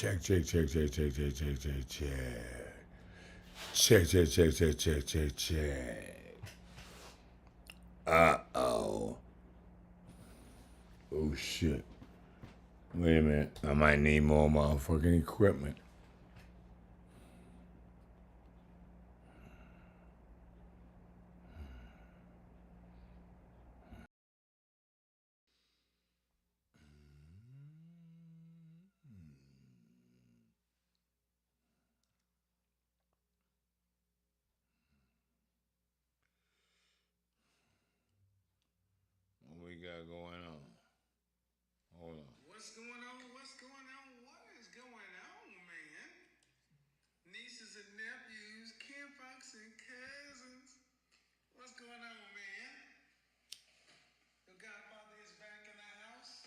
Check, check, check, check, check, check, check, check, check. Check, check, check, check, check, check, check. Uh-oh. Oh, shit. Wait a minute. I might need more motherfucking equipment. What we got going on? Hold on. What's going on? What's going on? What is going on, man? Nieces and nephews, kinfolks and cousins. What's going on, man? The Godfather is back in the house,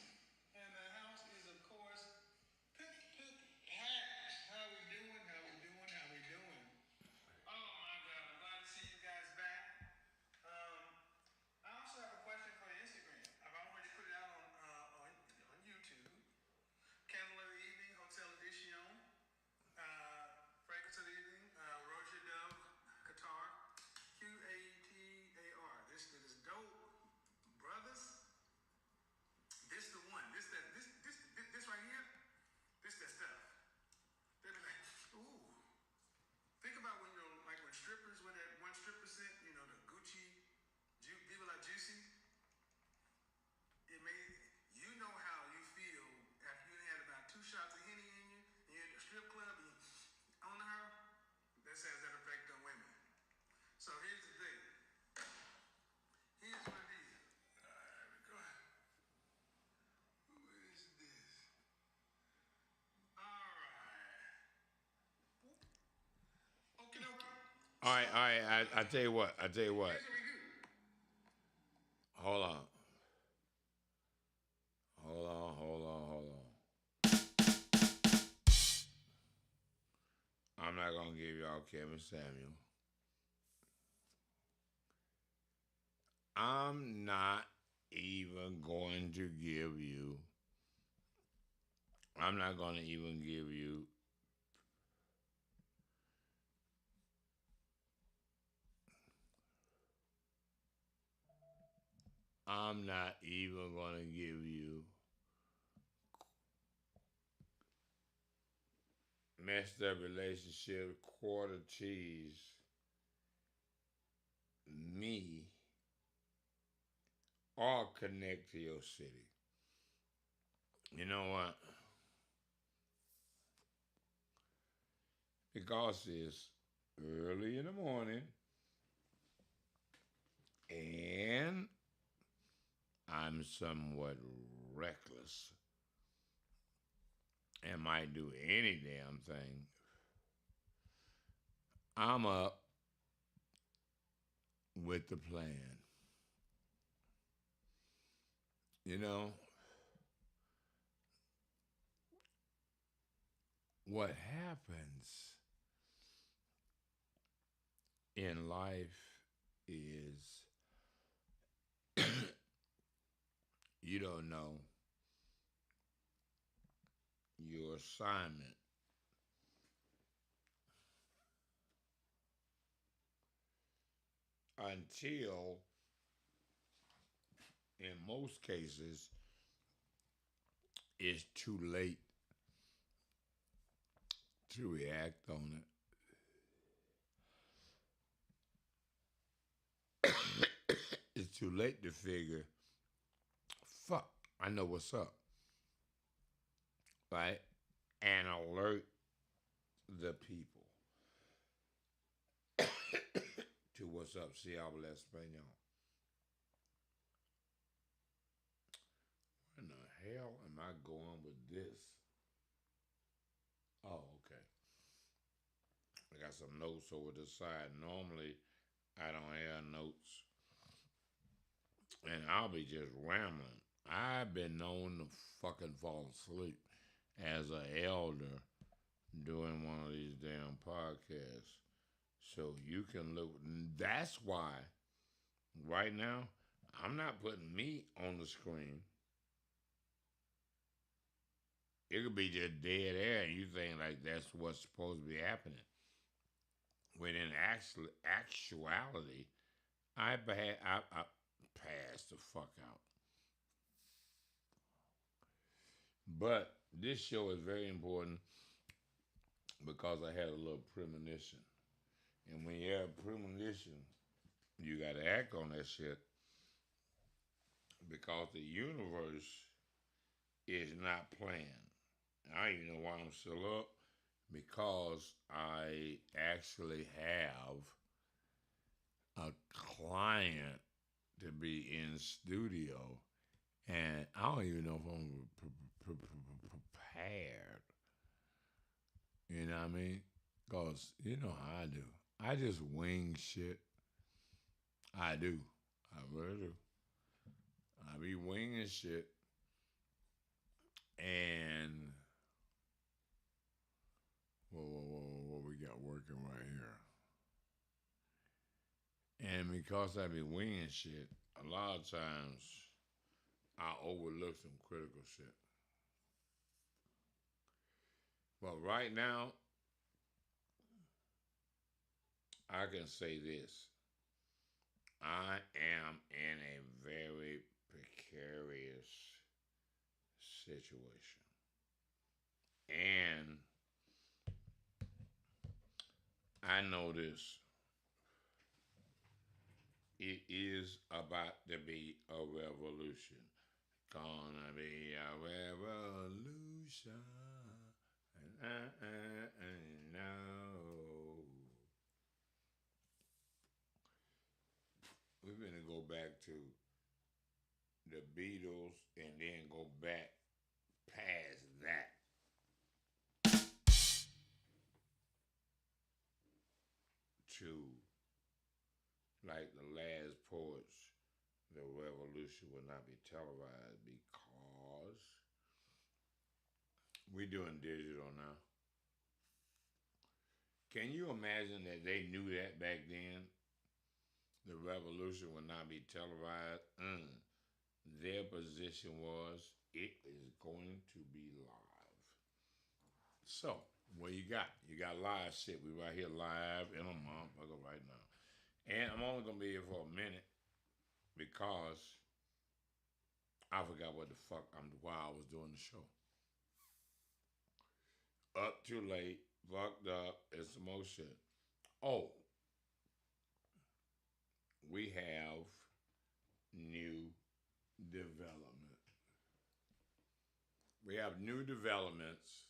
and the house is, of course, packed. How we doing? How we doing? How we doing? Oh my God! I'm glad to see you guys back. Um, I also have a question for Instagram. I've already put it out on YouTube. Candler Evening Hotel Edition. Fragrance of the Evening, Roger Dove, Qatar, Qatar. This is dope, brothers. This the one. This right here. This that stuff. They be like, ooh. Think about when you're like when strippers with that 1%, the Gucci, Viva La Juicy. It made you know how you feel after you had about 2 shots of Henny in you, and you're at the strip club and on her. This has that effect on women. So here's the thing. Here's what it is. Alright, we go. Who is this? Alright. Okay, okay. All right, all right. I tell you what. I tell you what. Here's what we do. Hold on. Hold on. Hold on. Hold on. I'm not gonna give y'all Kevin Samuel. I'm not even going to give you. I'm not gonna even give you. I'm not even gonna give you messed up relationship, quarter cheese, me, or connect to your city. You know what? Because it's early in the morning and I'm somewhat reckless and might do any damn thing. I'm up with the plan. You know, what happens in life is you don't know your assignment until, in most cases, it's too late to react on it. It's too late to figure, fuck, I know what's up, right? And alert the people to what's up. Si habla español. Where in the hell am I going with this? Oh, okay. I got some notes over the side. Normally, I don't have notes. And I'll be just rambling. I've been known to fucking fall asleep as an elder doing one of these damn podcasts. So you can look. That's why right now I'm not putting me on the screen. It could be just dead air, and you think like that's what's supposed to be happening. When in actuality, I passed the fuck out. But this show is very important because I had a little premonition. And when you have premonition, you got to act on that shit because the universe is not planned. I even know why I'm still up because I actually have a client to be in studio, and I don't even know if I'm prepared. You know what I mean? Because you know how I do. I just wing shit. I do. I really do. I be winging shit, and what we got working right here. And because I be winging shit, a lot of times I overlook some critical shit. But right now, I can say this. I am in a very precarious situation. And I know this. It is about to be a revolution. Gonna be a revolution. And I know. We're going to go back to the Beatles and then go back past that to like the last poets. The revolution will not be televised because we're doing digital now. Can you imagine that they knew that back then? The revolution will not be televised. Their position was it is going to be live. So, what you got? You got live shit. We right here live in a motherfucker right now. And I'm only gonna be here for a minute because I forgot what the fuck I'm while I was doing the show. Up too late, fucked up, and some more shit. Oh, we have new development. We have new developments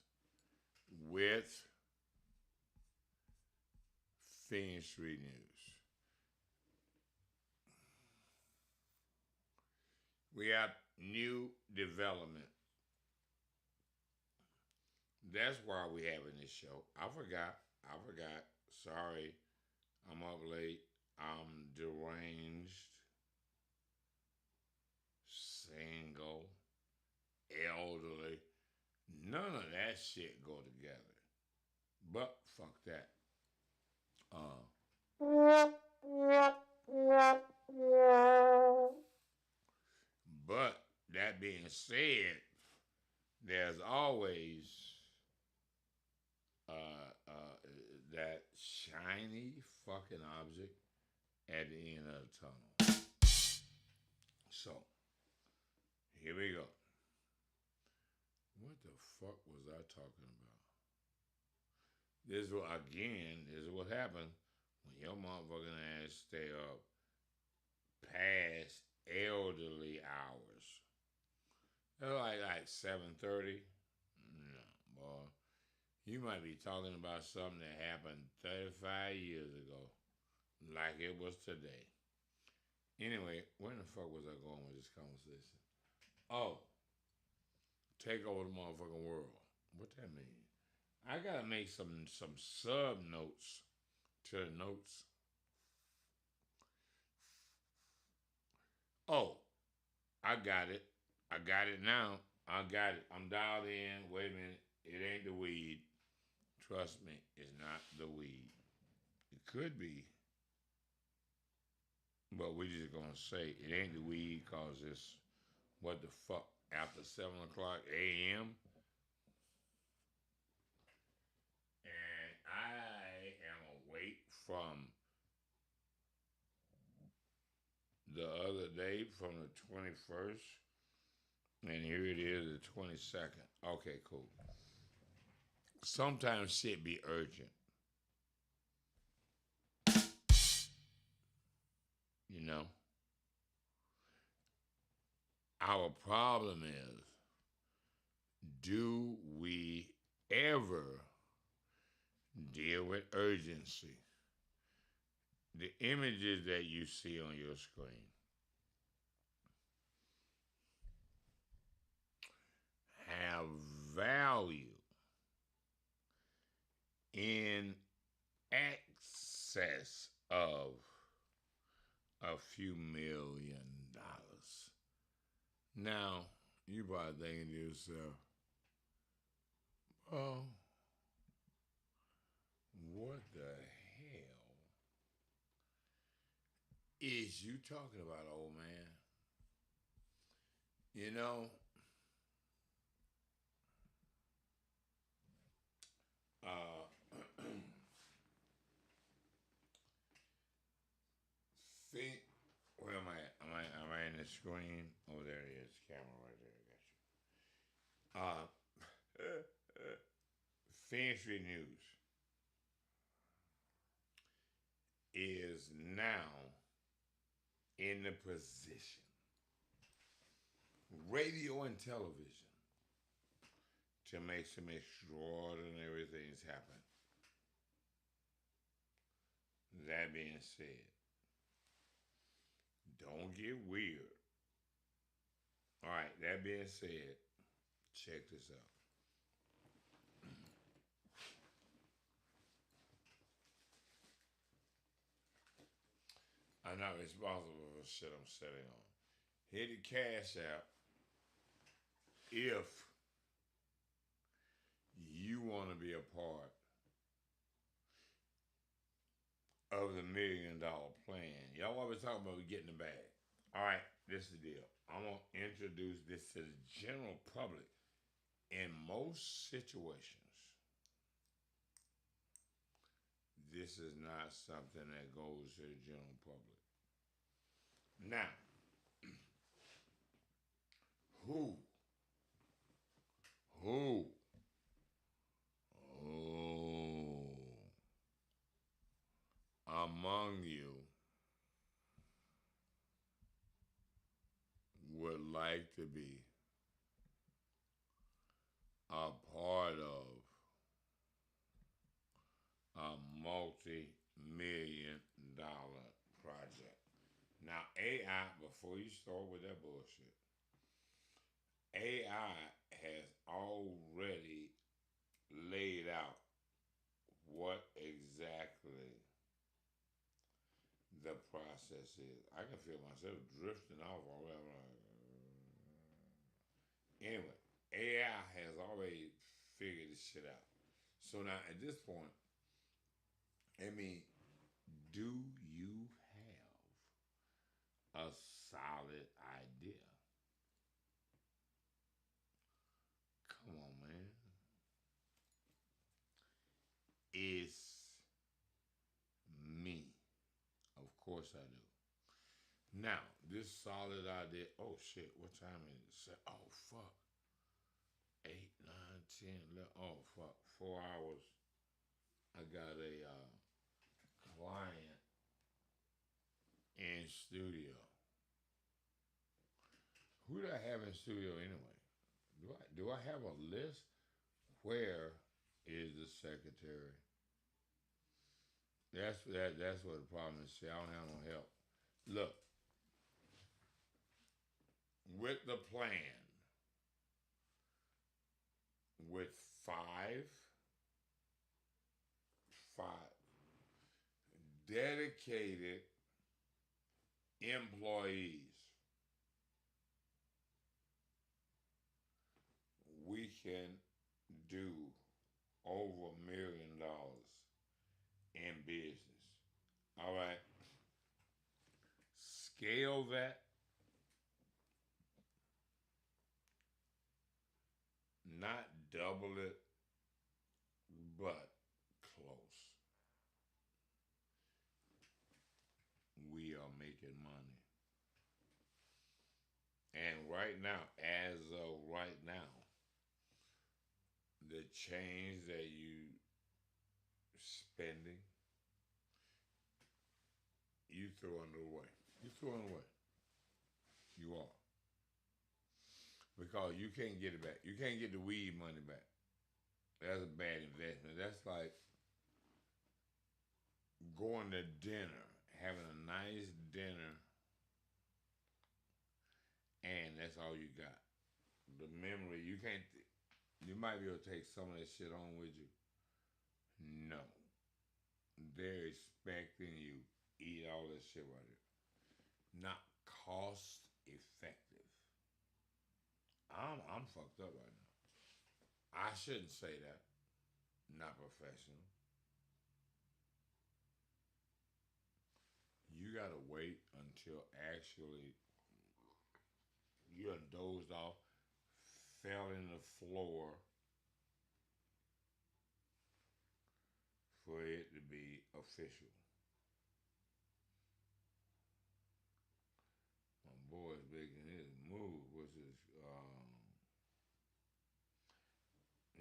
with Phoenix Street News. We have new development. That's why we having this show. I forgot. I forgot. Sorry. I'm up late. I'm deranged, single, elderly. None of that shit go together. But fuck that. But that being said, there's always that shiny fucking object at the end of the tunnel. So here we go. What the fuck was I talking about? This is what again. This is what happened when your motherfucking ass stay up past elderly hours. They're like 7:30. No, boy. You might be talking about something that happened 35 years ago, like it was today. Anyway, where the fuck was I going with this conversation? Oh, take over the motherfucking world. What that mean? I gotta make some sub notes to the notes. Oh, I got it. I got it now. I got it. I'm dialed in. Wait a minute. It ain't the weed. Trust me, it's not the weed. It could be, but we just gonna say it ain't the weed cause it's what the fuck after 7 o'clock a.m. from the other day, from the 21st, and here it is, the 22nd. Okay, cool. Sometimes shit be urgent, you know. Our problem is, do we ever deal with urgency? The images that you see on your screen have value in excess of a few $1,000,000. Now, you probably thinking to yourself, oh, what the hell is you talking about, old man? You know, uh, think, where am I at? Am I in the screen? Oh, there it is. Camera right there. I got you. Phoenix News is now in the position, radio and television, to make some extraordinary things happen. That being said, don't get weird. All right, that being said, check this out. I'm not responsible for shit I'm sitting on. Hit the cash app if you want to be a part of the $1,000,000 plan. Y'all always talking about getting the bag. All right, this is the deal. I'm going to introduce this to the general public. In most situations, this is not something that goes to the general public. Now, who, who, oh, among you would like to be a part of a multi-$1,000,000 project? Now, AI, before you start with that bullshit, AI has already laid out what exactly the process is. I can feel myself drifting off or whatever. Anyway, AI has already figured this shit out. So now at this point, I mean, do you have a solid idea? Come on, man. It's me. Of course I do. Now, this solid idea. Oh shit, what time is it? Oh fuck. 8, 9, 10, 11. Oh fuck. 4 hours. I got a client in studio. Who do I have in studio anyway? Do I have a list? Where is the secretary? That's what the problem is. See, I don't have no help. Look, with the plan, with five five dedicated employees, we can do over $1,000,000 in business. All right. Scale that, not double it, but close. making money. And right now, as of right now, the change that you spending, you throwing it away. You throwing it away. You are. Because you can't get it back. You can't get the weed money back. That's a bad investment. That's like going to dinner, having a nice dinner, and that's all you got. The memory, you can't, you might be able to take some of that shit on with you. No. They're expecting you eat all that shit right here. Not cost effective. I'm fucked up right now. I shouldn't say that. Not professional. You gotta wait until actually you done dozed off, fell in the floor for it to be official. My boy's making his move, which is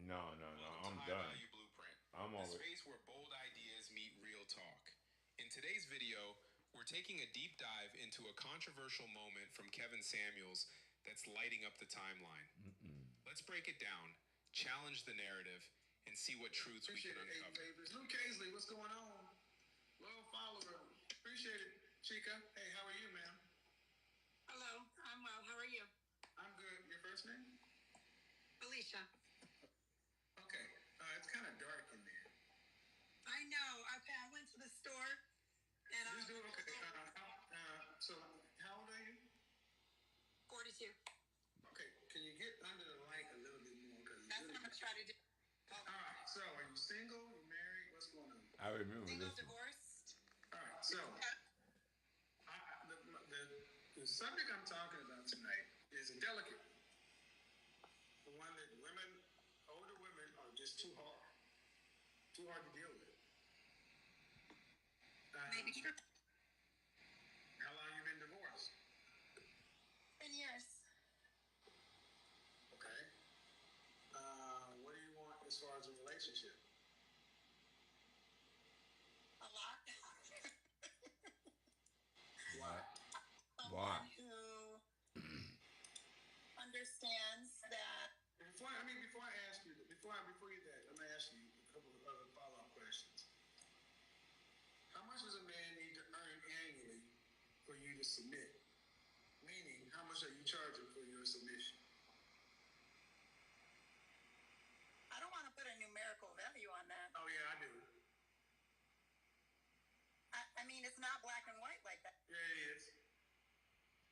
no. Welcome to I'm High done. Value Blueprint, I'm the over. space where bold ideas meet real talk. In today's video, we're taking a deep dive into a controversial moment from Kevin Samuels that's lighting up the timeline. Let's break it down, challenge the narrative, and see what truths we can uncover. Luke Casely, what's going on? Loyal follower. Appreciate it, Chica. Hey, how are you, ma'am? Hello, I'm well. How are you? I'm good. Your first name? Alicia. Okay. It's kind of dark in there. I know. Okay, I went to the store and I You do okay. So, how old are you? 42. Okay. Can you get under the light a little bit more? That's what I'm going to try to do. All right. So, are you single? You married? What's going on? I remember Single, this one. divorced. All right. So, the subject I'm talking about tonight is a delicate the one that older women are just too hard to deal with. Maybe true. How long you been divorced? 10 years. Okay. What do you want as far as a relationship? A lot. Why? Why? Someone who understands that. Before I ask you, before you that, I'm gonna ask you a couple of other follow-up questions. How much does a man need to earn annually for you to submit? Meaning, how much are you charging for your submission? I don't want to put a numerical value on that. Oh yeah, I do. I mean, it's not black and white like that. Yeah, it is.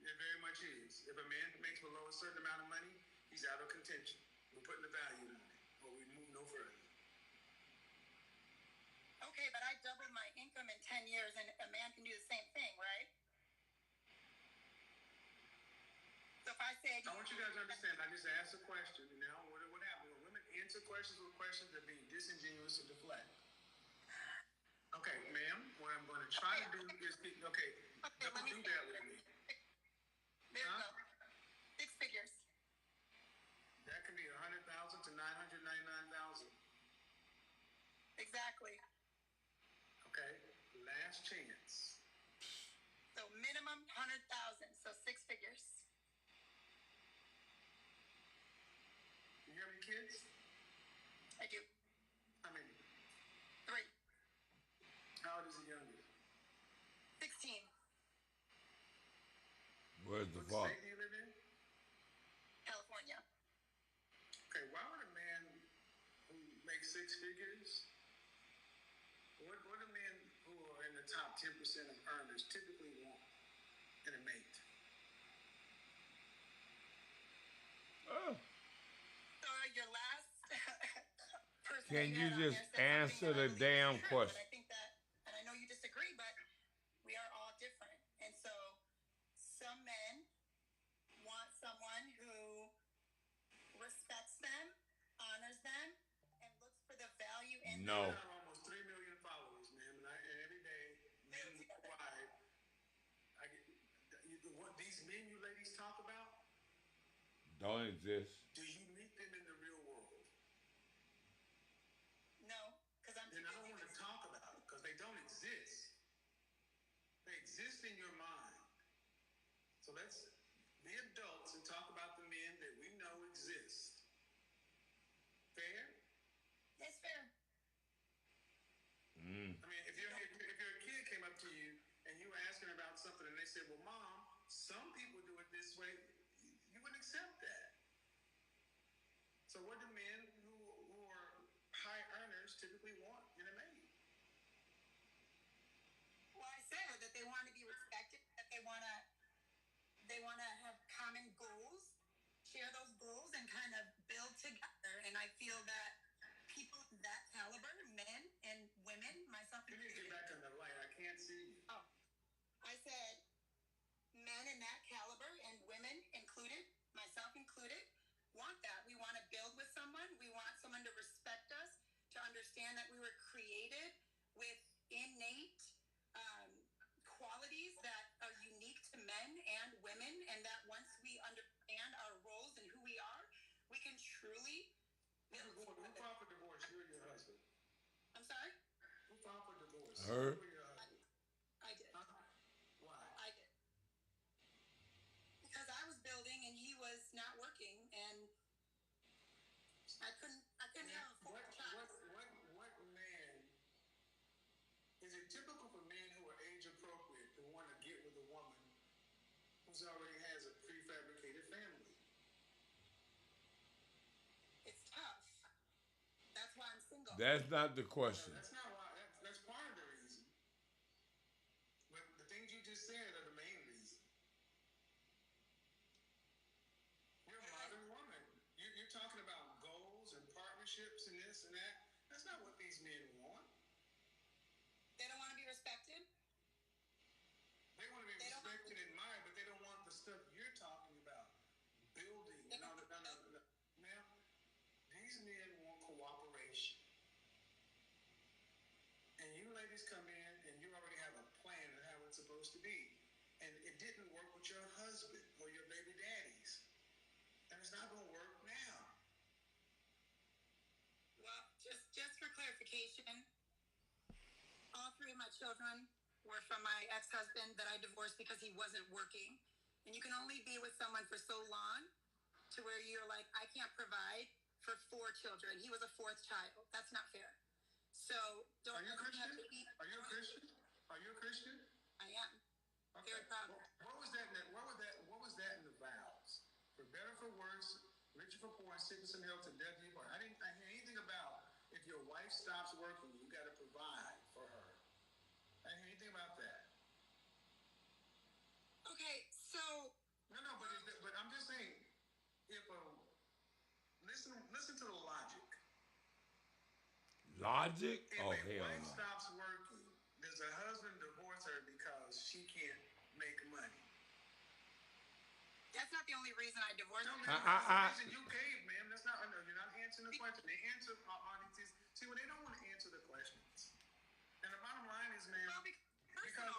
It very much is. If a man makes below a certain amount of money, he's out of contention. We're putting a value on it, or we move no further. Okay, but I doubled my income in 10 years, and a man can do the same thing, right? So if I said... I want you guys to understand, I just asked a question, and now what happens? When women answer questions with questions, they're being disingenuous or deflect. Okay, ma'am, what I'm going to try to do is... Okay, don't do that with me. There you go. 6 figures. That could be 100,000 to 999,000. Exactly. Okay, last chance. So minimum 100,000, so 6 figures. You have any kids? I do. How many? 3. How old is the youngest? 16. Where's the What fuck? state do you live in? California. Okay, why would a man who makes 6 figures, what do men who are in the top 10% of earners typically want in a mate? Oh. So your last person. Can that you had on just there said answer something that I the believe is damn true, question? And I think that, and I know you disagree, but we are all different. And so some men want someone who respects them, honors them, and looks for the value in No. I have almost 3 million followers, ma'am, and every day, men worldwide, I get these men you ladies talk about, Don't exist. do you meet them in the real world? No, because I'm Then I don't want to talk about them because they don't exist. They exist in your mind. So let's be adults and talk about the men that we know exist. Fair? That's fair. I mean, if your kid came up to you and you were asking about something and they said, "Well, Mom, some people do it this way," you wouldn't accept that. So, what do men who are high earners typically want in a mate? Well, I said that they want to be respected, that they want to have common goals, share those goals, and kind of build together. And I feel that people of that caliber, men and women, myself You need to included. get back on the light. I can't see you. Oh, I said men in that caliber and women included, myself included, want that. We want to build with someone. We want someone to respect us, to understand that we were created with innate qualities that are unique to men and women, and that once we understand our roles and who we are, we can truly build. Who filed for divorce? You or your husband? I'm sorry? Who filed for divorce? Her. You or your husband? I did. Huh? Why? I did. Because I was building and he was not working, and I couldn't have a fourth child. What man is it typical for men who are age appropriate to want to get with a woman who's already has a prefabricated family? It's tough. That's why I'm single. That's not the question. That's not why. That's part of the reason. But the things you just said are the main reason. You're a modern woman. You're talking about goals and partnerships and this and that. That's not what these men want. They don't want to be respected. They want to be respected and admired, but they don't want the stuff you're talking about. Building. No. Ma'am, these men want cooperation. And you ladies come in and you already have a plan of how it's supposed to be. And it didn't work with your husband or your baby daddies. And it's not going to work now. Well, just for clarification, all three of my children were from my ex-husband that I divorced because he wasn't working. And you can only be with someone for so long to where you're like, I can't provide for 4 children. He was a 4th child. That's not fair. So don't. Are you a Christian? Are you a Christian? Are you a Christian? I am. Okay. Very proud. What was that? What was that in the vows? For better, for worse, richer, for poor, sickness and health, and death do you part. I didn't hear anything about if your wife stops working, you got to provide for her. I didn't hear anything about that. Okay, so No, but I'm just saying, if listen to the logic. Logic? If Oh, a hell wife no. stops working, does her husband divorce her because she can't make money? that's not the only reason I divorced No, him. ma'am, that's the reason you gave, ma'am. That's not. No, you're not answering the question. The answer, audiences, see, when they don't want to answer the questions. And the bottom line is, ma'am, Well, because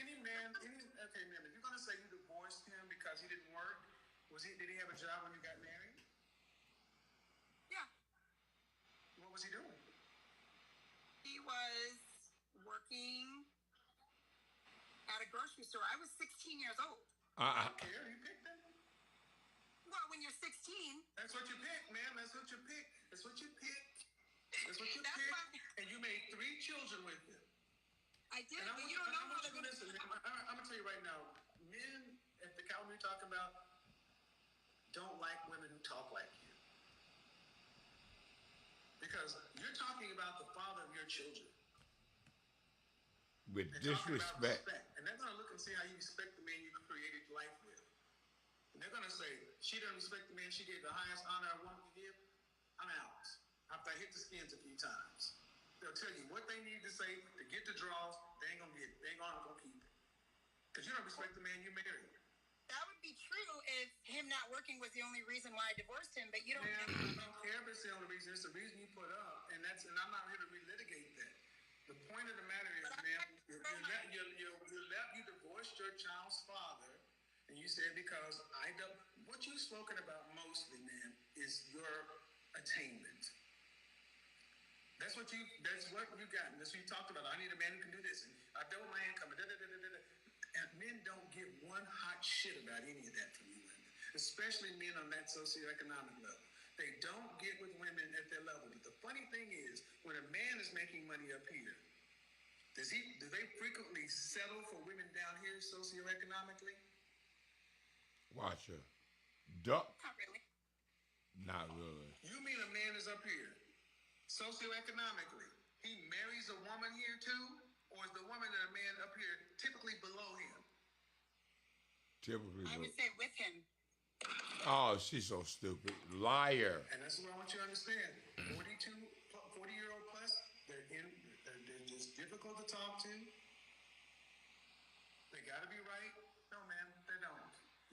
any man, okay, ma'am, if you're gonna say you divorced him because he didn't work, did he have a job when you got married? Yeah, What was he doing? he was working at a grocery store. I was 16 years old. I don't care. You picked him. Well, when you're 16, That's what you pick, ma'am. That's what you pick. That's what you pick. That's what you That's pick. why- And you made 3 children with him. I did, And but you don't know I how want they're you to going to listen. I'm gonna tell you right now, men at the caliber you're talking about don't like women who talk like you, because you're talking about the father of your children. With They're talking about disrespect. respect, and they're gonna look and see how you respect the man you created life with. And they're gonna say she doesn't respect the man she gave the highest honor a woman can give. I'm out. After I hit the skins a few times, they'll tell you what they need to say to get the draws. They ain't gonna get it. They ain't gonna keep it. Because you don't respect the man you married. That would be true if him not working was the only reason why I divorced him, but you don't. Man, I don't care if it's the only reason. It's the reason you put up, and I'm not here to relitigate that. The point of the matter is, man, you divorced your child's father, and you you said because I don't. What you've spoken about mostly, man, is your attainment. That's what you got. And that's what you talked about. I need a man who can do this. And I double my income. Da, da, da, da, da. And men don't give one hot shit about any of that from you women. Especially men on that socioeconomic level. They don't get with women at their level. But the funny thing is, when a man is making money up here, do they frequently settle for women down here socioeconomically? Watch her. Duck. Not really. Not really. You mean a man is up here socioeconomically? He marries a woman here too? Or is the woman and a man up here typically below him? Typically. I would say with him. Oh, she's so stupid. Liar. And that's what I want you to understand. 40-year-old plus, they're just difficult to talk to. They gotta be right. No, man, they don't.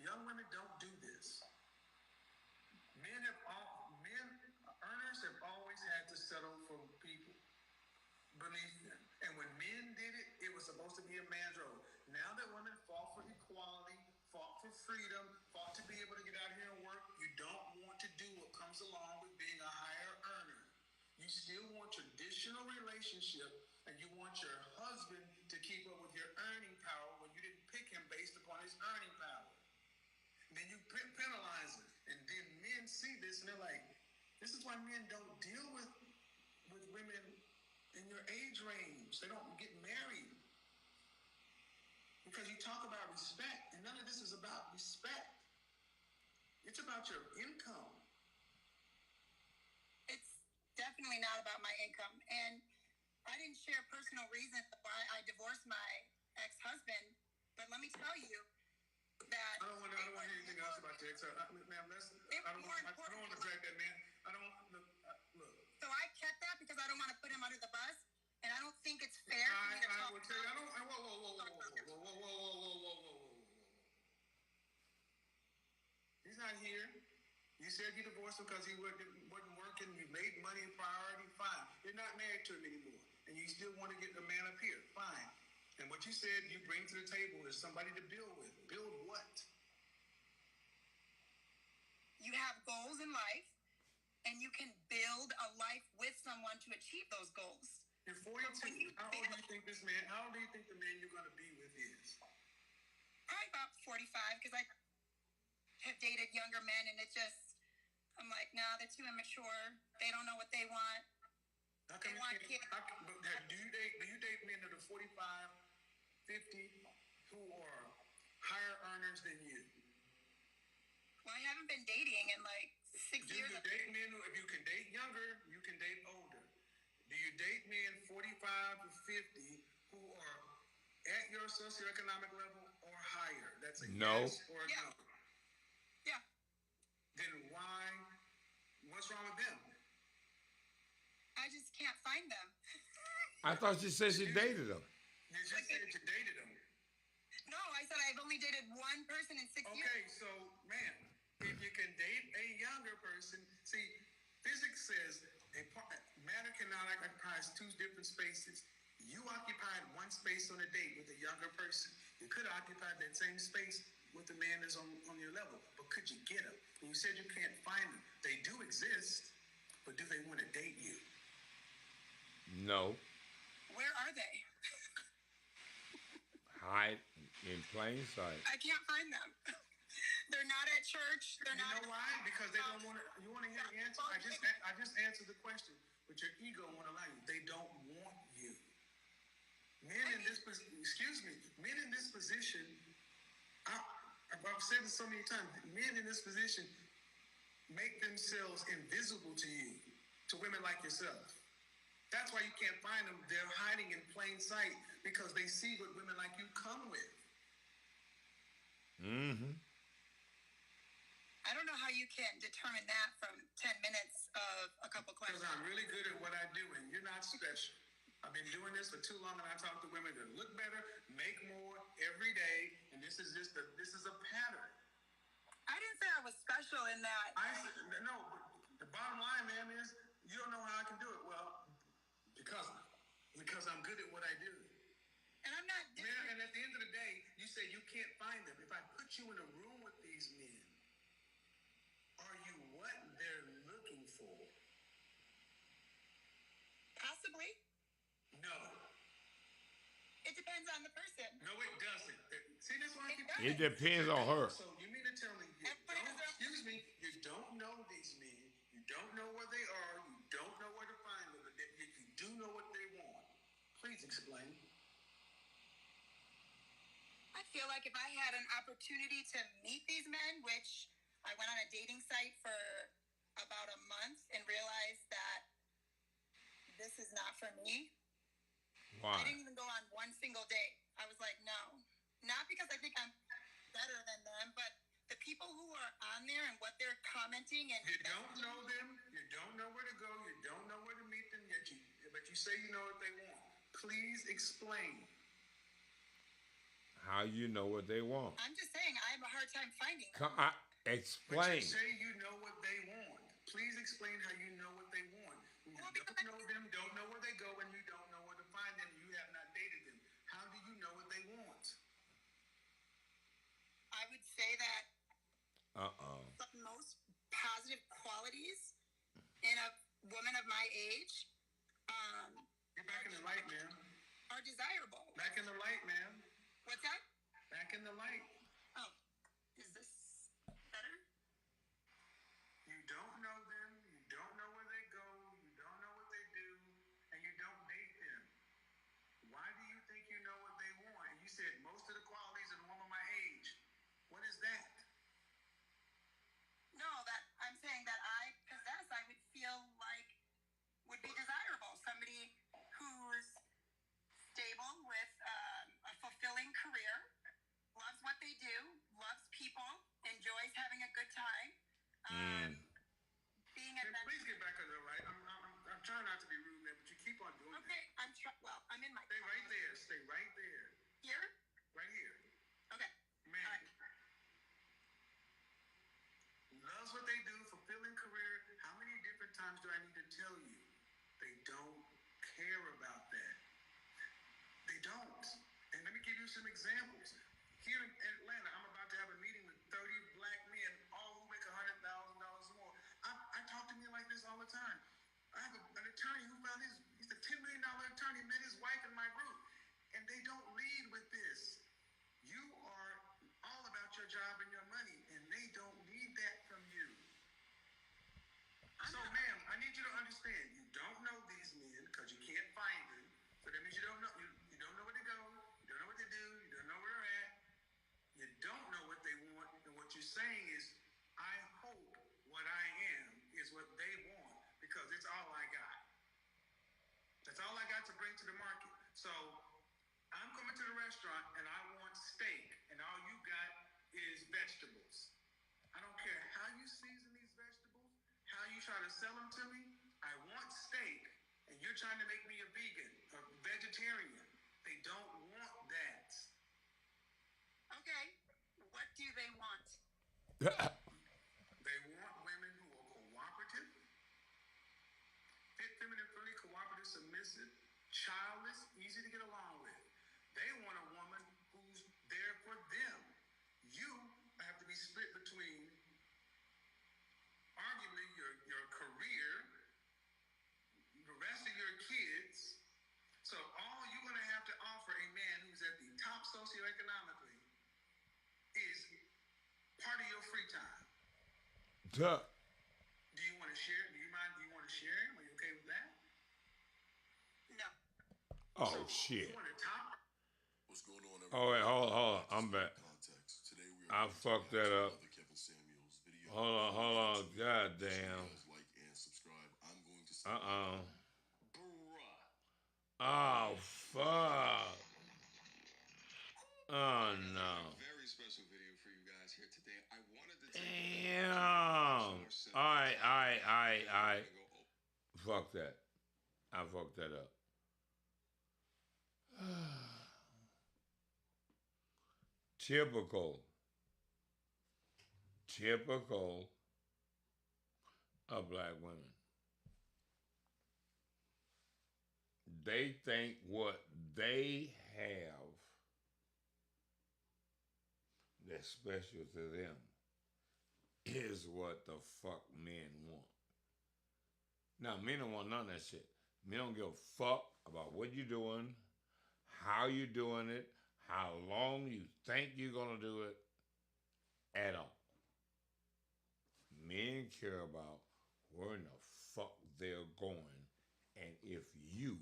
Young women don't do this. Earners have always had to settle for people beneath them. And when men did it, it was supposed to be a man's role. Now that women fought for equality, fought for freedom, fought to be able to get out here and work, you don't want to do what comes along with being a higher earner. You still want traditional relationship, and you want your husband to keep up with your earning power when you didn't pick him based upon his earning power. And then you penalize him. And then men see this and they're like, this is why men don't deal with women in your age range. They don't get married. Because you talk about respect, and none of this is about respect. It's about your income. It's definitely not about my income. And I didn't share personal reasons why I divorced my ex-husband, but let me tell you that I don't want to hear anything else about your ex-husband. Ma'am, I don't want to drag that man. Look. So I kept that because I don't want to put him under the bus, and I don't think it's fair for me to talk I would tell you, whoa. He's not here. You said you divorced him because he wasn't working. You made money a priority. Fine. You're not married to him anymore, and you still want to get the man up here. Fine. And what you said you bring to the table is somebody to build with. Build what? You have goals in life, and you can build a life with someone to achieve those goals. You're 42. How old do you think the man you're going to be with is? Probably about 45, because I have dated younger men, and I'm like, nah, they're too immature. They don't know what they want. How come they want kids. Do you date men that are 45, 50, who are higher earners than you? Well, I haven't been dating in like 6 years. Do you date men who, if you can date younger, you can date older? Do you date men 45 to 50 who are at your socioeconomic level or higher? That's a No. yes or a no. Yeah. Then what's wrong with them? I just can't find them. I thought she said she dated him. You just said you dated them. No, I said I've only dated one person in 6 years. Okay, so, man, if you can date a younger person, see, physics says matter cannot occupy two different spaces. You occupied one space on a date with a younger person. You could occupy that same space with the man that's on your level, but could you get them? And you said you can't find them. They do exist, but do they want to date you? No. Where are they? Hide in plain sight. I can't find them. They're not at church. They're not. You know why? Because they don't want to. You want to hear the answer? I just answered the question, but your ego won't allow you. They don't want you. Men in this position. I've said this so many times. Men in this position make themselves invisible to you, to women like yourself. That's why you can't find them. They're hiding in plain sight because they see what women like you come with. Mm-hmm. I don't know how you can determine that from 10 minutes of a couple questions. Because I'm really good at what I do, and you're not special. I've been doing this for too long, and I talk to women that look better, make more every day, and this is a pattern. I didn't say I was special in that. No, the bottom line, man, is you don't know how I can do it. Well, because I'm good at what I do. And I'm not. Man, and at the end of the day, you said you can't find them. If I put you in a room with these men, are you what they're looking for? Possibly. No. It depends on the person. No, it doesn't. See, that's why I keep. It depends on her. So you mean to tell me you don't know these men, you don't know where they are, you don't know where to find them, but you do know what they want. Please explain. I feel like if I had an opportunity to meet these men, which I went on a dating site for about a month and realized that this is not for me. Why? I didn't even go on one single date. I was like, no. Not because I think I'm better than them, but the people who are on there and what they're commenting and you don't know them, you don't know where to go, you don't know where to meet them yet, but you say you know what they want. Please explain. How you know what they want? I'm just saying I have a hard time finding them. Explain. But you say you know what they want. Please explain how you know what they want. You don't know them, don't know where they go, and you don't know where to find them. You have not dated them. How do you know what they want? I would say that the most positive qualities in a woman of my age Get back in the light, ma'am. Are desirable. Back in the light, ma'am. What's that? Back in the light. Oh, is this better? You don't know them, you don't know where they go, you don't know what they do, and you don't date them. Why do you think you know what they want? And you said most of the qualities of a woman my age. What is that? No, that I'm saying that I possess, I would feel like would be desirable. Somebody who's stable with a fulfilling career, loves what they do, loves people, enjoys having a good time. Being Please get back on the light. I'm trying not to be rude, man, but you keep on doing okay, that. I'm in my Stay right there. Stay right there. Here? Right here. Okay. Man. All right. Loves what they do, fulfilling career. How many different times do I need to tell you? They don't care about that. They don't. And let me give you some examples. Here in Atlanta, I'm about to have a meeting with 30 black men, all who make $100,000 more. I talk to men like this all the time. I have an attorney who found he's a $10 million attorney, met his wife in my group. And they don't lead with this. You are all about your job and your money, and they don't need that from you. So, ma'am, I need you to understand, you don't know these men because you can't find them. So that means you don't know where to go, you don't know what to do, you don't know where they're at. You don't know what they want, and what you're saying is, I hope what I am is what they want because it's all I got. That's all I got to bring to the market. So I'm coming to the restaurant and I want steak, and all you got is vegetables. I don't care how you season these vegetables, how you try to sell them to me. I want steak, and you're trying to make me a vegan, a vegetarian. They don't want that. Okay. What do they want? They want women who are cooperative, fit, feminine, friendly, cooperative, submissive, childless, easy to get along with. They want a woman who's there for them. You have to be split between arguably your career, the rest of your kids. So all you're going to have to offer a man who's at the top socioeconomically is part of your free time. Duh. Do you want to share? Do you want to share him? Are you okay with that? No. Oh, shit. You want to top? What's going on, Oh, wait, hold on. I'm back. Today we I fucked that up. Kevin Samuels video. Hold on. God damn. Like and subscribe. I'm going to say bruh. Oh, fuck. Oh, no. Very special video for you guys here today. I wanted to Damn. Alright. Fuck that. I fucked that up. Typical of black women. They think what they have that's special to them is what the fuck men want. Now, men don't want none of that shit. Men don't give a fuck about what you're doing, how you're doing it, how long you think you're gonna do it, at all. Men care about where in the fuck they're going and if you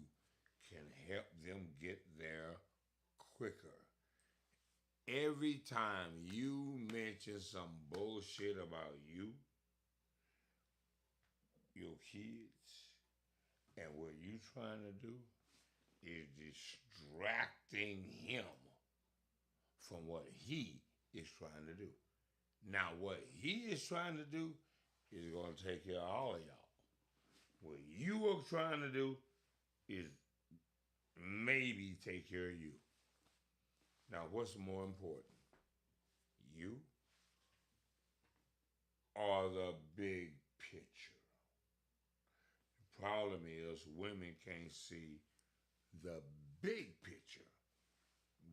can help them get there quicker. Every time you mention some bullshit about you, your kids, and what you trying to do is distracting him from what he is trying to do. Now, what he is trying to do is going to take care of all of y'all. What you are trying to do is maybe take care of you. Now, what's more important? You or the big picture? The problem is women can't see the big picture.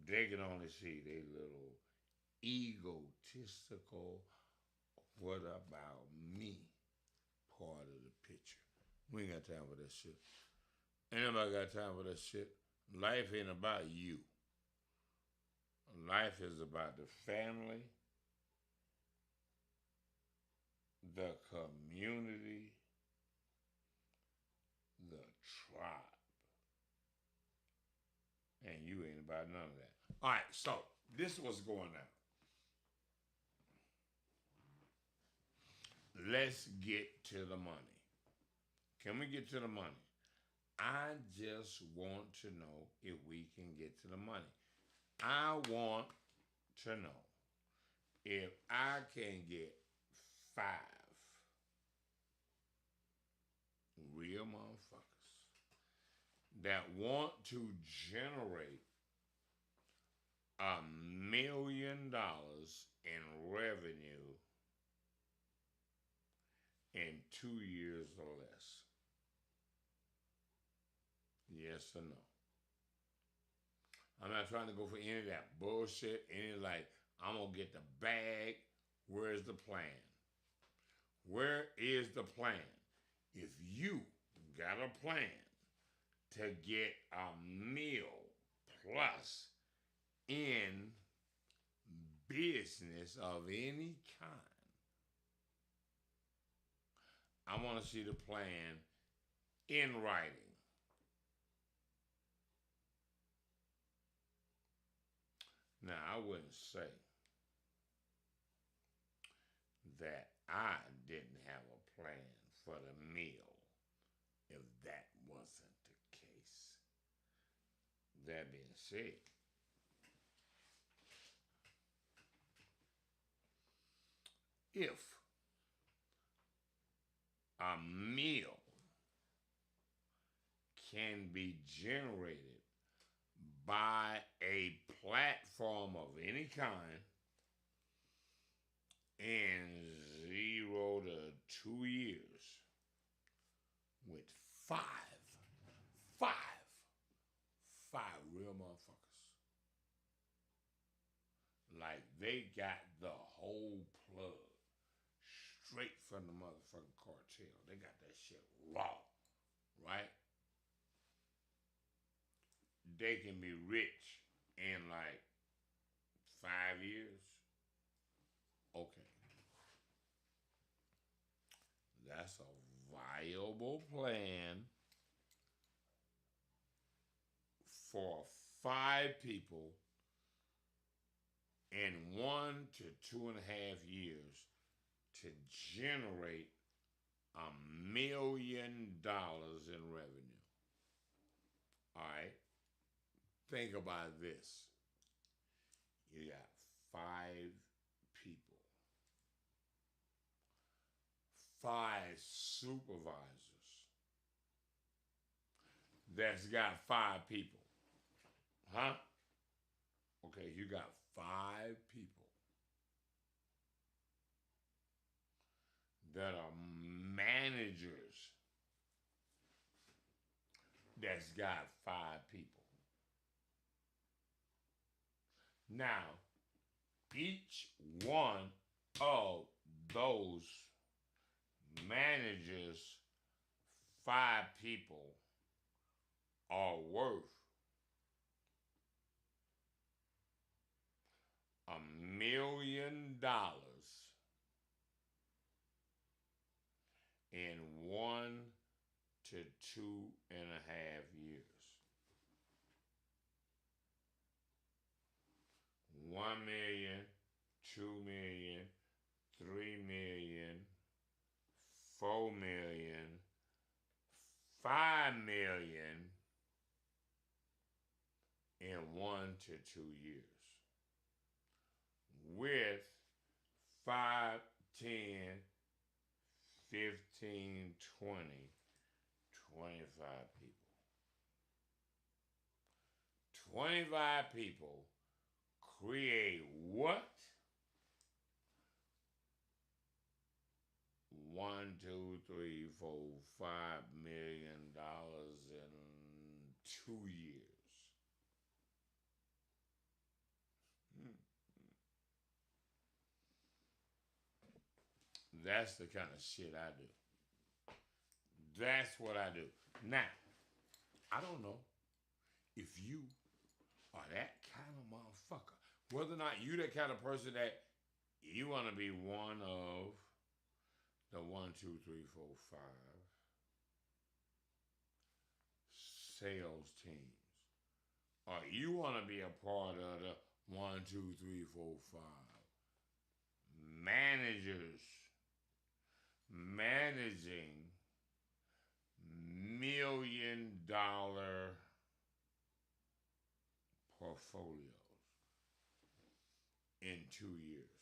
They can only see their little egotistical, what about me part of the picture. We ain't got time for that shit. Ain't nobody got time for that shit. Life ain't about you. Life is about the family, the community, the tribe. And you ain't about none of that. All right, so this is what's going on. Let's get to the money. Can we get to the money? I just want to know if we can get to the money. I want to know if I can get 5 real motherfuckers that want to generate $1 million in revenue in 2 years or less. Yes or no? I'm not trying to go for any of that bullshit, any like, I'm going to get the bag. Where's the plan? Where is the plan? If you got a plan to get a meal plus in business of any kind, I want to see the plan in writing. Now, I wouldn't say that I didn't have a plan for the meal if that wasn't the case. That being said, if a meal can be generated by a platform of any kind in 0 to 2 years with five, five, five real motherfuckers. Like they got the whole plug straight from the motherfucking cartel. They got that shit raw, right? They can be rich in like 5 years. Okay. That's a viable plan for 5 people in 1 to 2.5 years to generate $1 million in revenue. All right. Think about this. You got 5 people, 5 supervisors that's got 5 people. Huh? Okay, you got 5 people that are managers that's got 5 people. Now, each one of those manages 5 people are worth $1 million in 1 to 2.5 years. 1 million, 2 million, 3 million, 4 million, 5 million in 1 to 2 years. With 5, 10, 15, 20, 25 people. 25 people create what? 1, 2, 3, 4, $5 million in 2 years. That's the kind of shit I do. That's what I do. Now, I don't know if you are that kind of motherfucker. Whether or not you that kind of person that you want to be one of the 1, 2, 3, 4, 5 sales teams, or you want to be a part of the 1, 2, 3, 4, 5 managers managing $1 million portfolios in 2 years.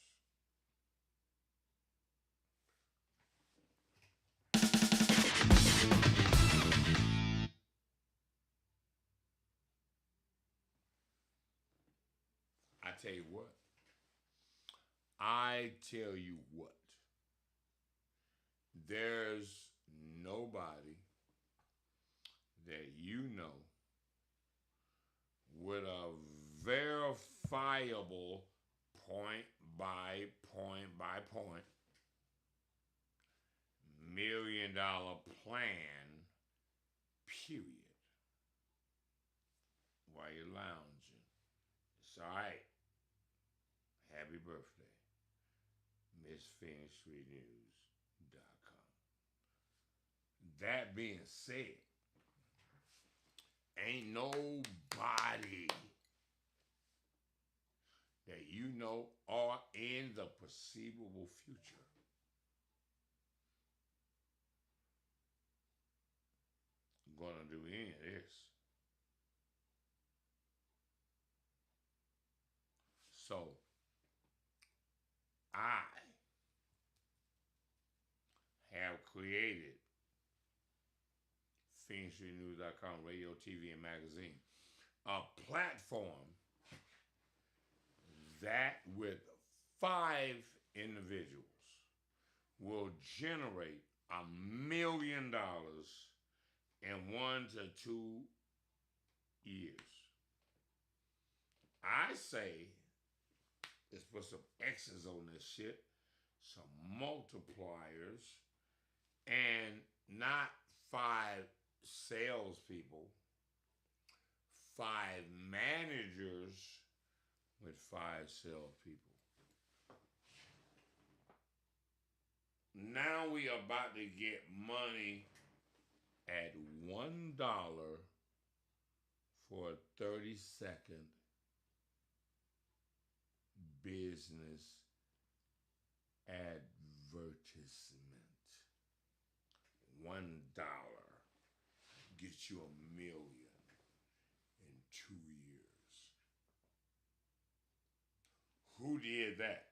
I tell you what. I tell you what. There's nobody that you know with a verifiable point by point $1 million plan, period. While you're lounging. It's all right. Happy birthday. MissPhoenixStreetNews.com. That being said, ain't nobody that you know or in the perceivable future gonna do any of this. So I have created PhoenixStreetNews.com, radio, TV, and magazine, a platform that with 5 individuals will generate $1 million in 1 to 2 years. I say let's put some X's on this shit, some multipliers, and not 5 salespeople, 5 managers with 5 salespeople. Now we about to get money at $1 for a 30-second business advertisement. $1 gets you $1 million in 2 years. Who did that?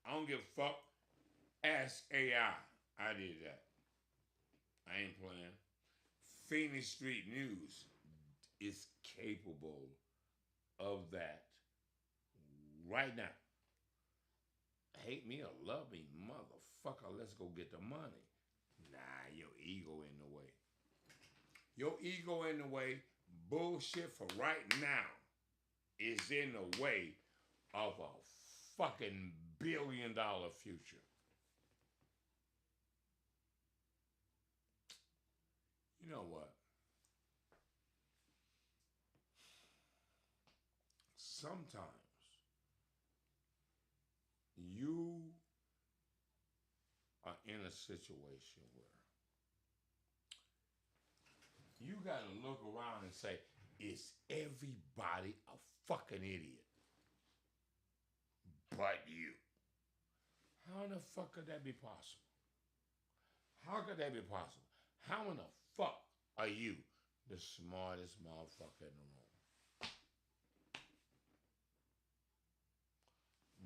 I don't give a fuck. Ask AI. I did that. I ain't playing. Phoenix Street News is capable of that right now. Hate me or love me, motherfucker. Let's go get the money. Nah, your ego in the way. Your ego in the way. Bullshit for right now is in the way of a fucking $1 billion future. You know what? Sometimes you are in a situation where you got to look around and say, is everybody a fucking idiot but you? How in the fuck could that be possible? How could that be possible? How in the fuck are you the smartest motherfucker in the room?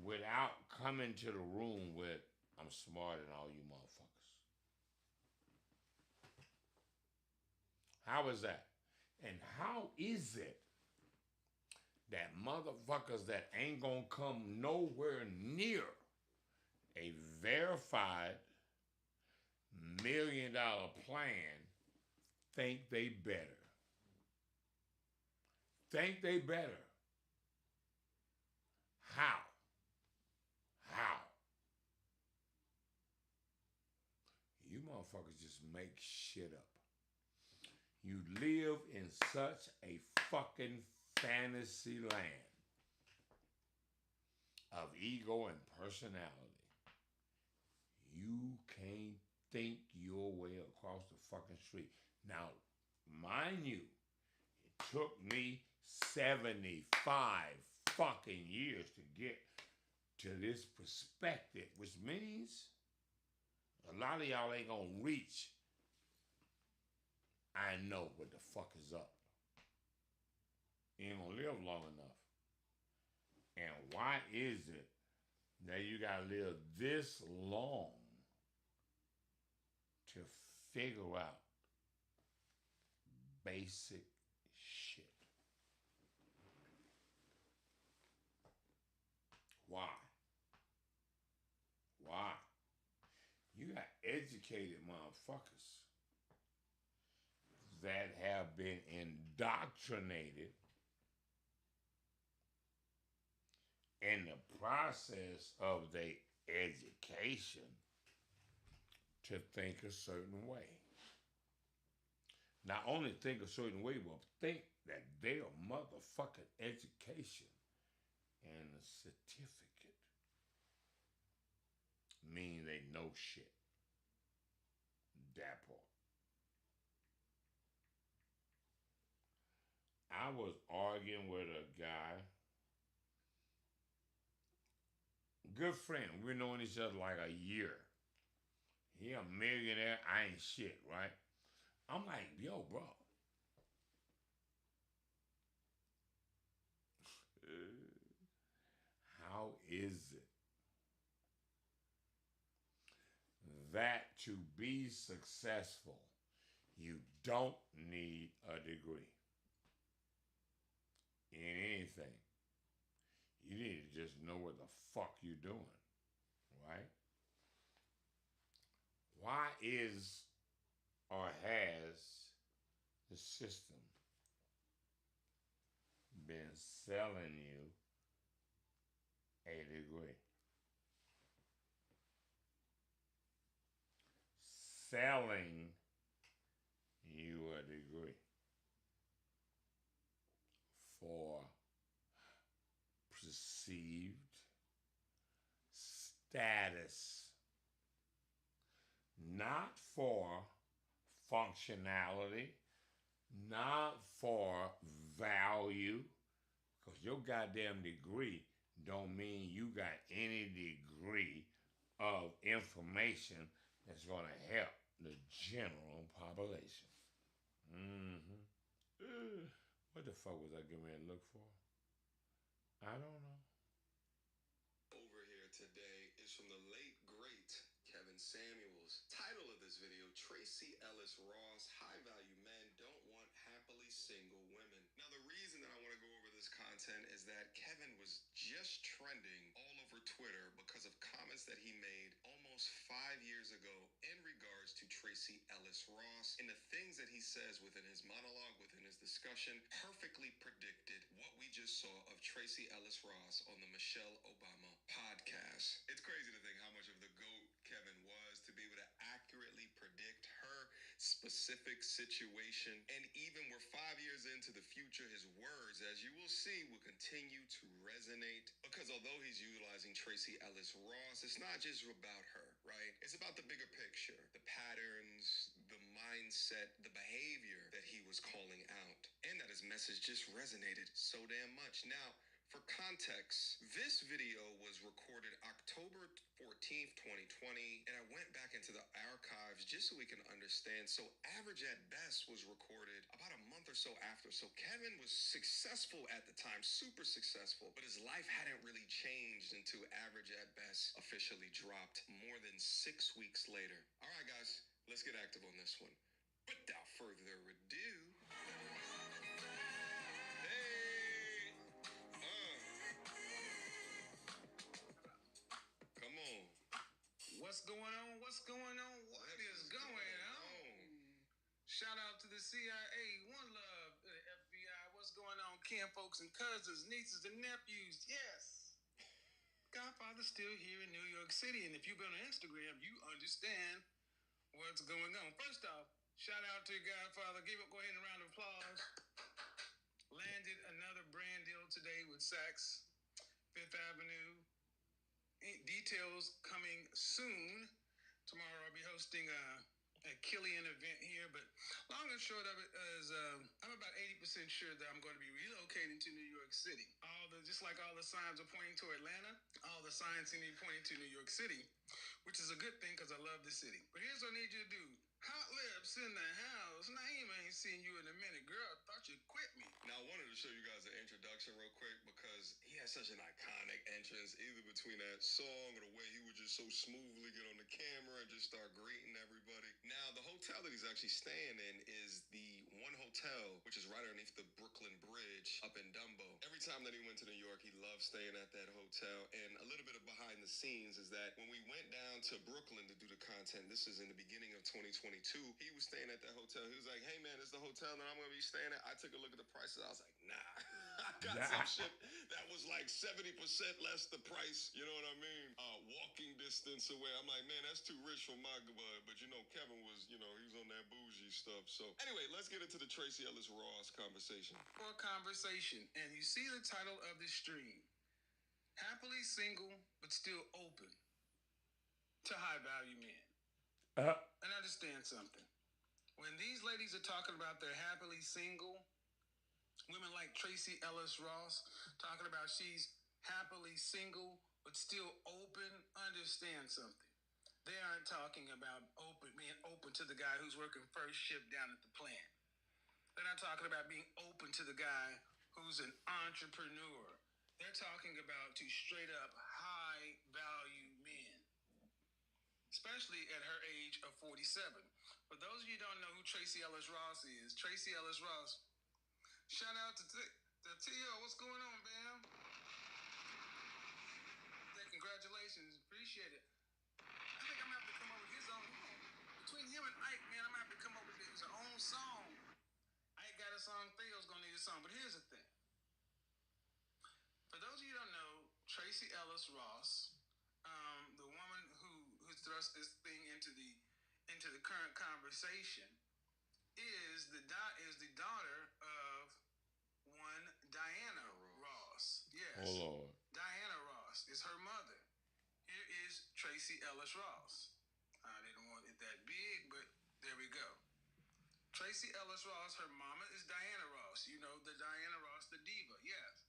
Without coming to the room with, I'm smarter than all you motherfuckers. How is that? And how is it that motherfuckers that ain't gonna come nowhere near a verified $1 million plan think they better? Think they better. How? How? You motherfuckers just make shit up. You live in such a fucking fantasy land of ego and personality. You can't think your way across the fucking street. Now, mind you, it took me 75 fucking years to get to this perspective, which means a lot of y'all ain't gonna reach. I know what the fuck is up. You ain't gonna live long enough. And why is it that you gotta live this long to figure out basic shit? Why? Why? You got educated motherfuckers that have been indoctrinated in the process of their education to think a certain way. Not only think a certain way, but think that their motherfucking education and a certificate mean they know shit. That part. I was arguing with a guy, good friend. We're knowing each other like a year. He a millionaire. I ain't shit, right? I'm like, yo, bro. How is it that to be successful, you don't need a degree in anything? You need to just know what the fuck you're doing, right? Why is or has the system been selling you a degree? Selling you a degree for perceived status, not for functionality, not for value, because your goddamn degree don't mean you got any degree of information that's going to help the general population. Mm-hmm. What the fuck was I getting ready to look for? I don't know. Over here today is from the late, great Kevin Samuels. Title of this video, Tracy Ellis Ross, high value men don't want happily single women. Now, the reason that I want to go over this content is that Kevin was just trending all over Twitter because of comments that he made almost 5 years ago in regards to Tracy Ellis Ross and the things that he says within his monologue, within his discussion perfectly predicted what we just saw of Tracy Ellis Ross on the Michelle Obama podcast. It's crazy to think how much of the GOAT Kevin was to be able to accurately predict her specific situation. And even we're 5 years into the future, his words, as you will see, will continue to resonate. Because although he's utilizing Tracy Ellis Ross, it's not just about her, right? It's about the bigger picture, the patterns, the mindset, the behavior that he was calling out. And that his message just resonated so damn much. Now, for context, this video was recorded October 14th, 2020, and I went back into the archives just so we can understand. So Average at Best was recorded about a month or so after. So Kevin was successful at the time, super successful, but his life hadn't really changed until Average at Best officially dropped more than 6 weeks later. All right, guys, let's get active on this one. Without further ado, hey, come on. What's going on? What's going on? What is going on? Shout out to the CIA. One love to the FBI. What's going on? Kin folks and cousins, nieces and nephews. Yes. Godfather's still here in New York City. And if you've been on Instagram, you understand what's going on. First off, shout out to Godfather. Go ahead and a round of applause. Landed another brand deal today with Saks Fifth Avenue. Details coming soon. Tomorrow I'll be hosting a Killian event here, but long and short of it is I'm about 80% sure that I'm going to be relocating to New York City. Just like all the signs are pointing to Atlanta, all the signs seem to be pointing to New York City, which is a good thing because I love the city. But here's what I need you to do. Hot Lips in the house. Naeem, I ain't seen you in a minute. Girl, I thought you quit me. Now, I wanted to show you guys an introduction real quick because he has such an iconic entrance, either between that song or the way he would just so smoothly get on the camera and just start greeting everybody. Now, the hotel that he's actually staying in is the One Hotel, which is right underneath the Brooklyn Bridge up in Dumbo. Every time that he went to New York, he loved staying at that hotel. And a little bit of behind the scenes is that when we went down to Brooklyn to do the content, this is in the beginning of 2022, he was staying at that hotel. He was like, hey man, it's the hotel that I'm going to be staying at. I took a look at the prices. I was like, nah, I got some shit that was like 70% less the price. You know what I mean? Walking distance away. I'm like, man, that's too rich for my blood. But you know, Kevin was, he was on that bougie stuff. So anyway, let's get into the Tracy Ellis Ross conversation. For a conversation, and you see the title of this stream, Happily Single, but Still Open to High Value Men. And understand something. When these ladies are talking about they're happily single, women like Tracy Ellis Ross talking about she's happily single but still open, understand something. They aren't talking about being open to the guy who's working first shift down at the plant. They're not talking about being open to the guy who's an entrepreneur. They're talking about two straight up high value men, especially at her age of 47. For those of you who don't know who Tracy Ellis Ross is, Tracy Ellis Ross, shout out to T.O. What's going on, Bam? Congratulations. Appreciate it. I think I'm going to have to come up with his own. Between him and Ike, man, I'm going to have to come up with his own song. Ike got a song, Theo's going to need a song. But here's the thing. For those of you who don't know, Tracy Ellis Ross, the woman who thrust this thing into the current conversation, is the daughter of one Diana Ross. Yes. Oh Lord. Diana Ross is her mother. Here is Tracy Ellis Ross. I didn't want it that big, but there we go. Tracy Ellis Ross, her mama is Diana Ross. You know, the Diana Ross, the diva, yes.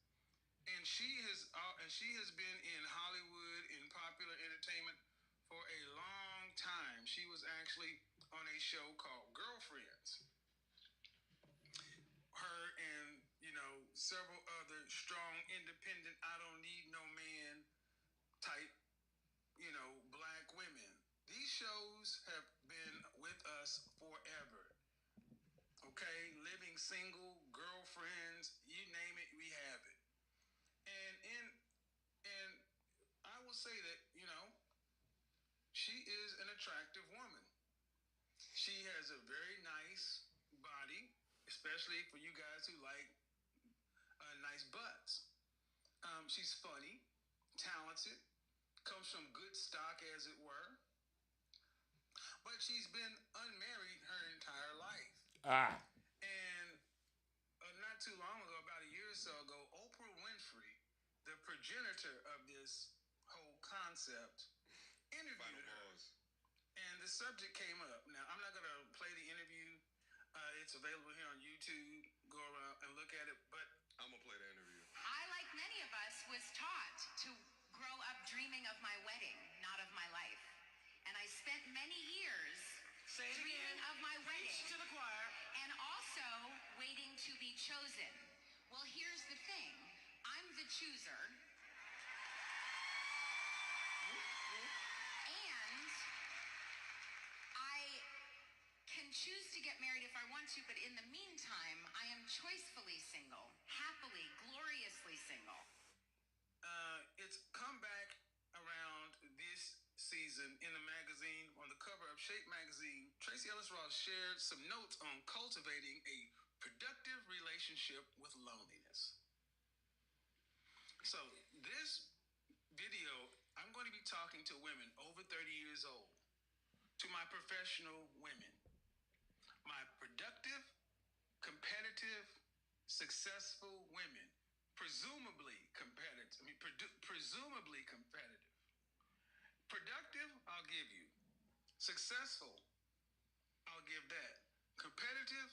And she has been in Hollywood, in popular entertainment for a long time. She was actually on a show called Girlfriends. Her and, several other strong, independent, I don't need no man type, black women. These shows have been with us forever. Okay? Living single, girlfriends, you name it, we have it. And I will say that, she is an attractive woman. She has a very nice body, especially for you guys who like nice butts. She's funny, talented, comes from good stock, as it were, but she's been unmarried her entire life. Ah. And not too long ago, about a year or so ago, Oprah Winfrey, the progenitor of this whole concept, interviewed her. And the subject came up. Now, I'm not going to play the interview. It's available here on YouTube. Go around and look at it. But I'm going to play the interview. I, like many of us, was taught to grow up dreaming of my wedding, not of my life. And I spent many years dreaming of my wedding to the choir. and also waiting to be chosen. Well, here's the thing. I'm the chooser. And I can choose to get married if I want to, but in the meantime, I am choicefully single, happily, gloriously single. It's come back around this season in the magazine. On the cover of Shape magazine, Tracee Ellis Ross shared some notes on cultivating a productive relationship with loneliness. So this video, I'm going to be talking to women over 30 years old, to my professional women, my productive, competitive, successful women, presumably competitive. Presumably competitive. Productive, I'll give you. Successful, I'll give that. Competitive,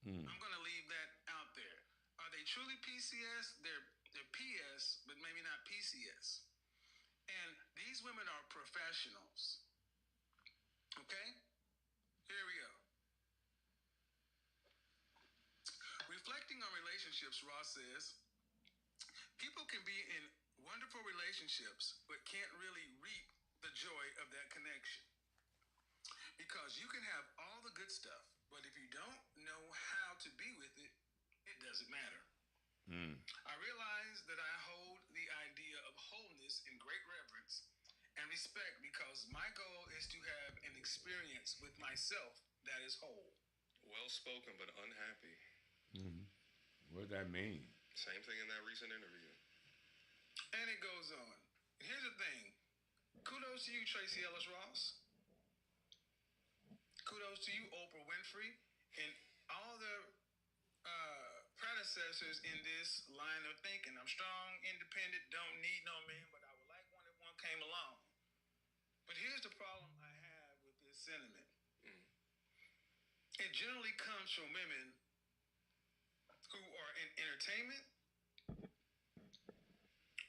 I'm going to leave that out there. Are they truly PCS? They're PS, but maybe not PCS. And these women are professionals. Okay? Here we go. Reflecting on relationships, Ross says, people can be in wonderful relationships, but can't really reap the joy of that connection. Because you can have all the good stuff, but if you don't know how to be with it, it doesn't matter. I realize that I hold the idea of wholeness in great reverence and respect because my goal is to have an experience with myself that is whole. Well spoken, but unhappy. What does that mean? Same thing in that recent interview. And it goes on. And here's the thing. Kudos to you, Tracee Ellis Ross. Kudos to you, Oprah Winfrey, and all the predecessors in this line of thinking. I'm strong, independent, don't need no man, but I would like one if one came along. But here's the problem I have with this sentiment. It generally comes from women who are in entertainment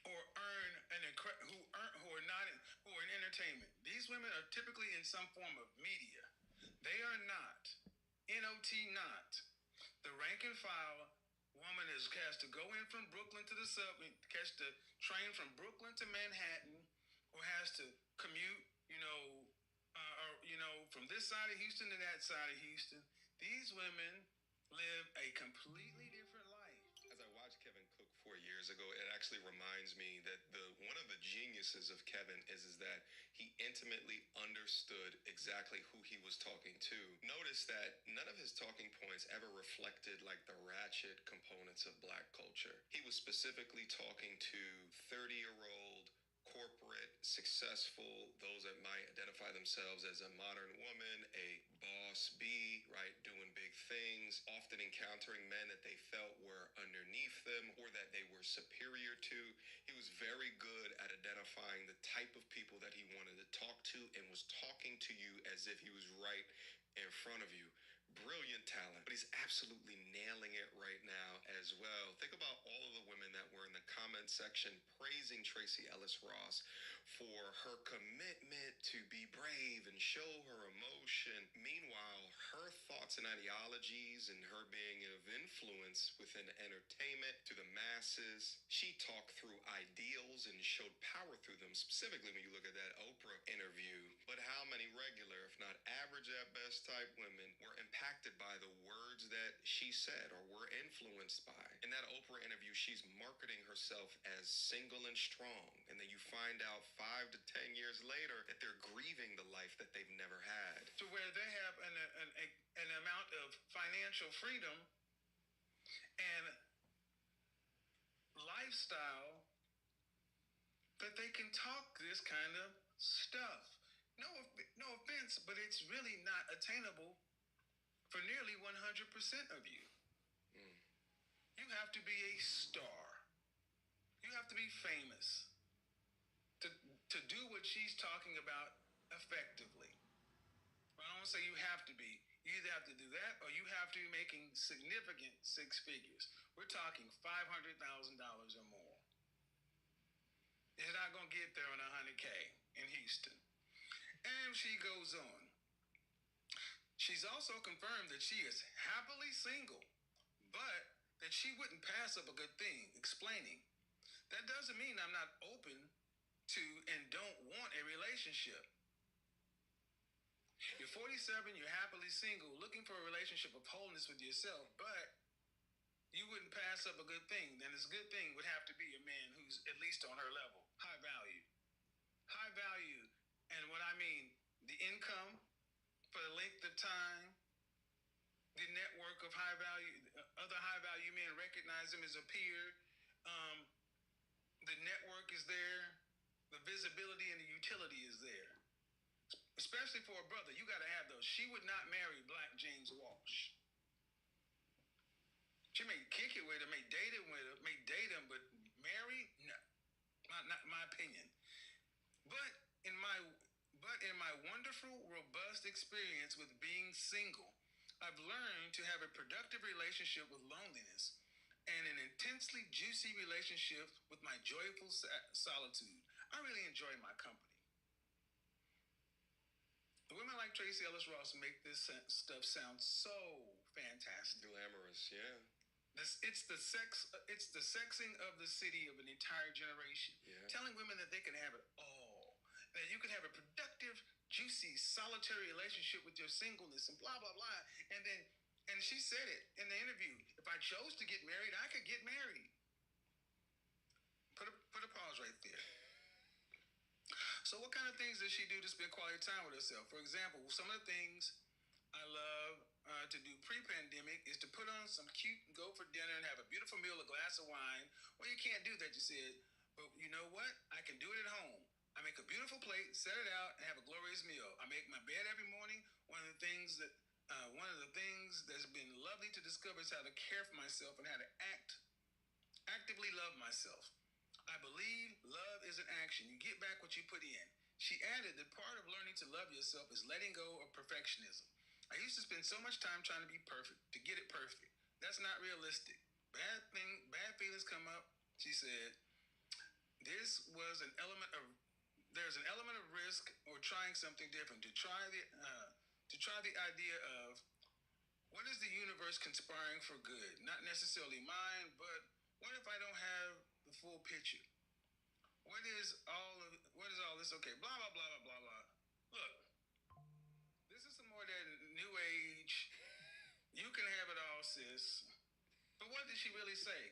or who are in entertainment. These women are typically in some form of media. They are not, not, the rank and file woman has to go in from Brooklyn to the subway, catch the train from Brooklyn to Manhattan, or has to commute, from this side of Houston to that side of Houston. These women live a completely different life. As I watched Kevin cook 4 years ago, it actually reminds me that one of the geniuses of Kevin is that he intimately understood exactly who he was talking to. Notice that none of his talking points ever reflected like the ratchet components of black culture. He was specifically talking to 30-year-old corporate, successful, those that might identify themselves as a modern woman, a boss bee, right, doing big things, often encountering men that they felt were underneath them or that they were superior to. He was very good at identifying the type of people that he wanted to talk to and was talking to you as if he was right in front of you. Brilliant talent, but he's absolutely nailing it right now as well. Think about all of the women that were in the comment section praising Tracee Ellis Ross for her commitment to be brave and show her emotion. Meanwhile, her thoughts and ideologies and her being of influence within entertainment to the masses, she talked through ideals and showed power through them, specifically when you look at that Oprah interview. But how many regular, if not average at best type women were impacted by the words that she said or were influenced by? In that Oprah interview, she's marketing herself as single and strong. And then you find out 5 to 10 years later that they're grieving the life that they've never had. To where they have an amount of financial freedom and lifestyle that they can talk this kind of stuff. No offense, but it's really not attainable for nearly 100% of you. You have to be a star. You have to be famous to do what she's talking about effectively. I don't want to say you have to be. You either have to do that or you have to be making significant six figures. We're talking $500,000 or more. It's not going to get there on 100K in Houston. And she goes on. She's also confirmed that she is happily single, but that she wouldn't pass up a good thing, explaining, that doesn't mean I'm not open to and don't want a relationship. You're 47, you're happily single, looking for a relationship of wholeness with yourself, but you wouldn't pass up a good thing. Then this good thing would have to be a man who's at least on her level, high value. High value, and what I mean, the income for the length of time, the network of high value, other high value men recognize him as a peer. The network is there, the visibility and the utility is there. Especially for a brother, you got to have those. She would not marry Black James Walsh. She may kick it with him, may date him, but marry? No, not my opinion. But in my wonderful, robust experience with being single, I've learned to have a productive relationship with loneliness and an intensely juicy relationship with my joyful solitude. I really enjoy my company. Women like Tracee Ellis Ross make this stuff sound so fantastic. Glamorous, yeah. It's the sexing of the city of an entire generation. Yeah. Telling women that they can have it all. That you can have a productive, juicy, solitary relationship with your singleness and blah, blah, blah. And she said it in the interview. If I chose to get married, I could get married. Put a pause right there. So what kind of things does she do to spend quality time with herself? For example, some of the things I love to do pre-pandemic is to put on some cute, go for dinner and have a beautiful meal, a glass of wine. Well, you can't do that, you said. But you know what? I can do it at home. I make a beautiful plate, set it out, and have a glorious meal. I make my bed every morning. One of the things that's been lovely to discover is how to care for myself and how to actively love myself. I believe love is an action. You get back what you put in. She added that part of learning to love yourself is letting go of perfectionism. I used to spend so much time trying to be perfect, to get it perfect. That's not realistic. Bad feelings come up. She said, there's an element of risk or trying something different. To try the idea of what is the universe conspiring for good? Not necessarily mine, but what if I don't have the full picture? What is all this? Okay, blah blah blah blah blah blah. Look, this is some more of that new age. You can have it all, sis. But what did she really say?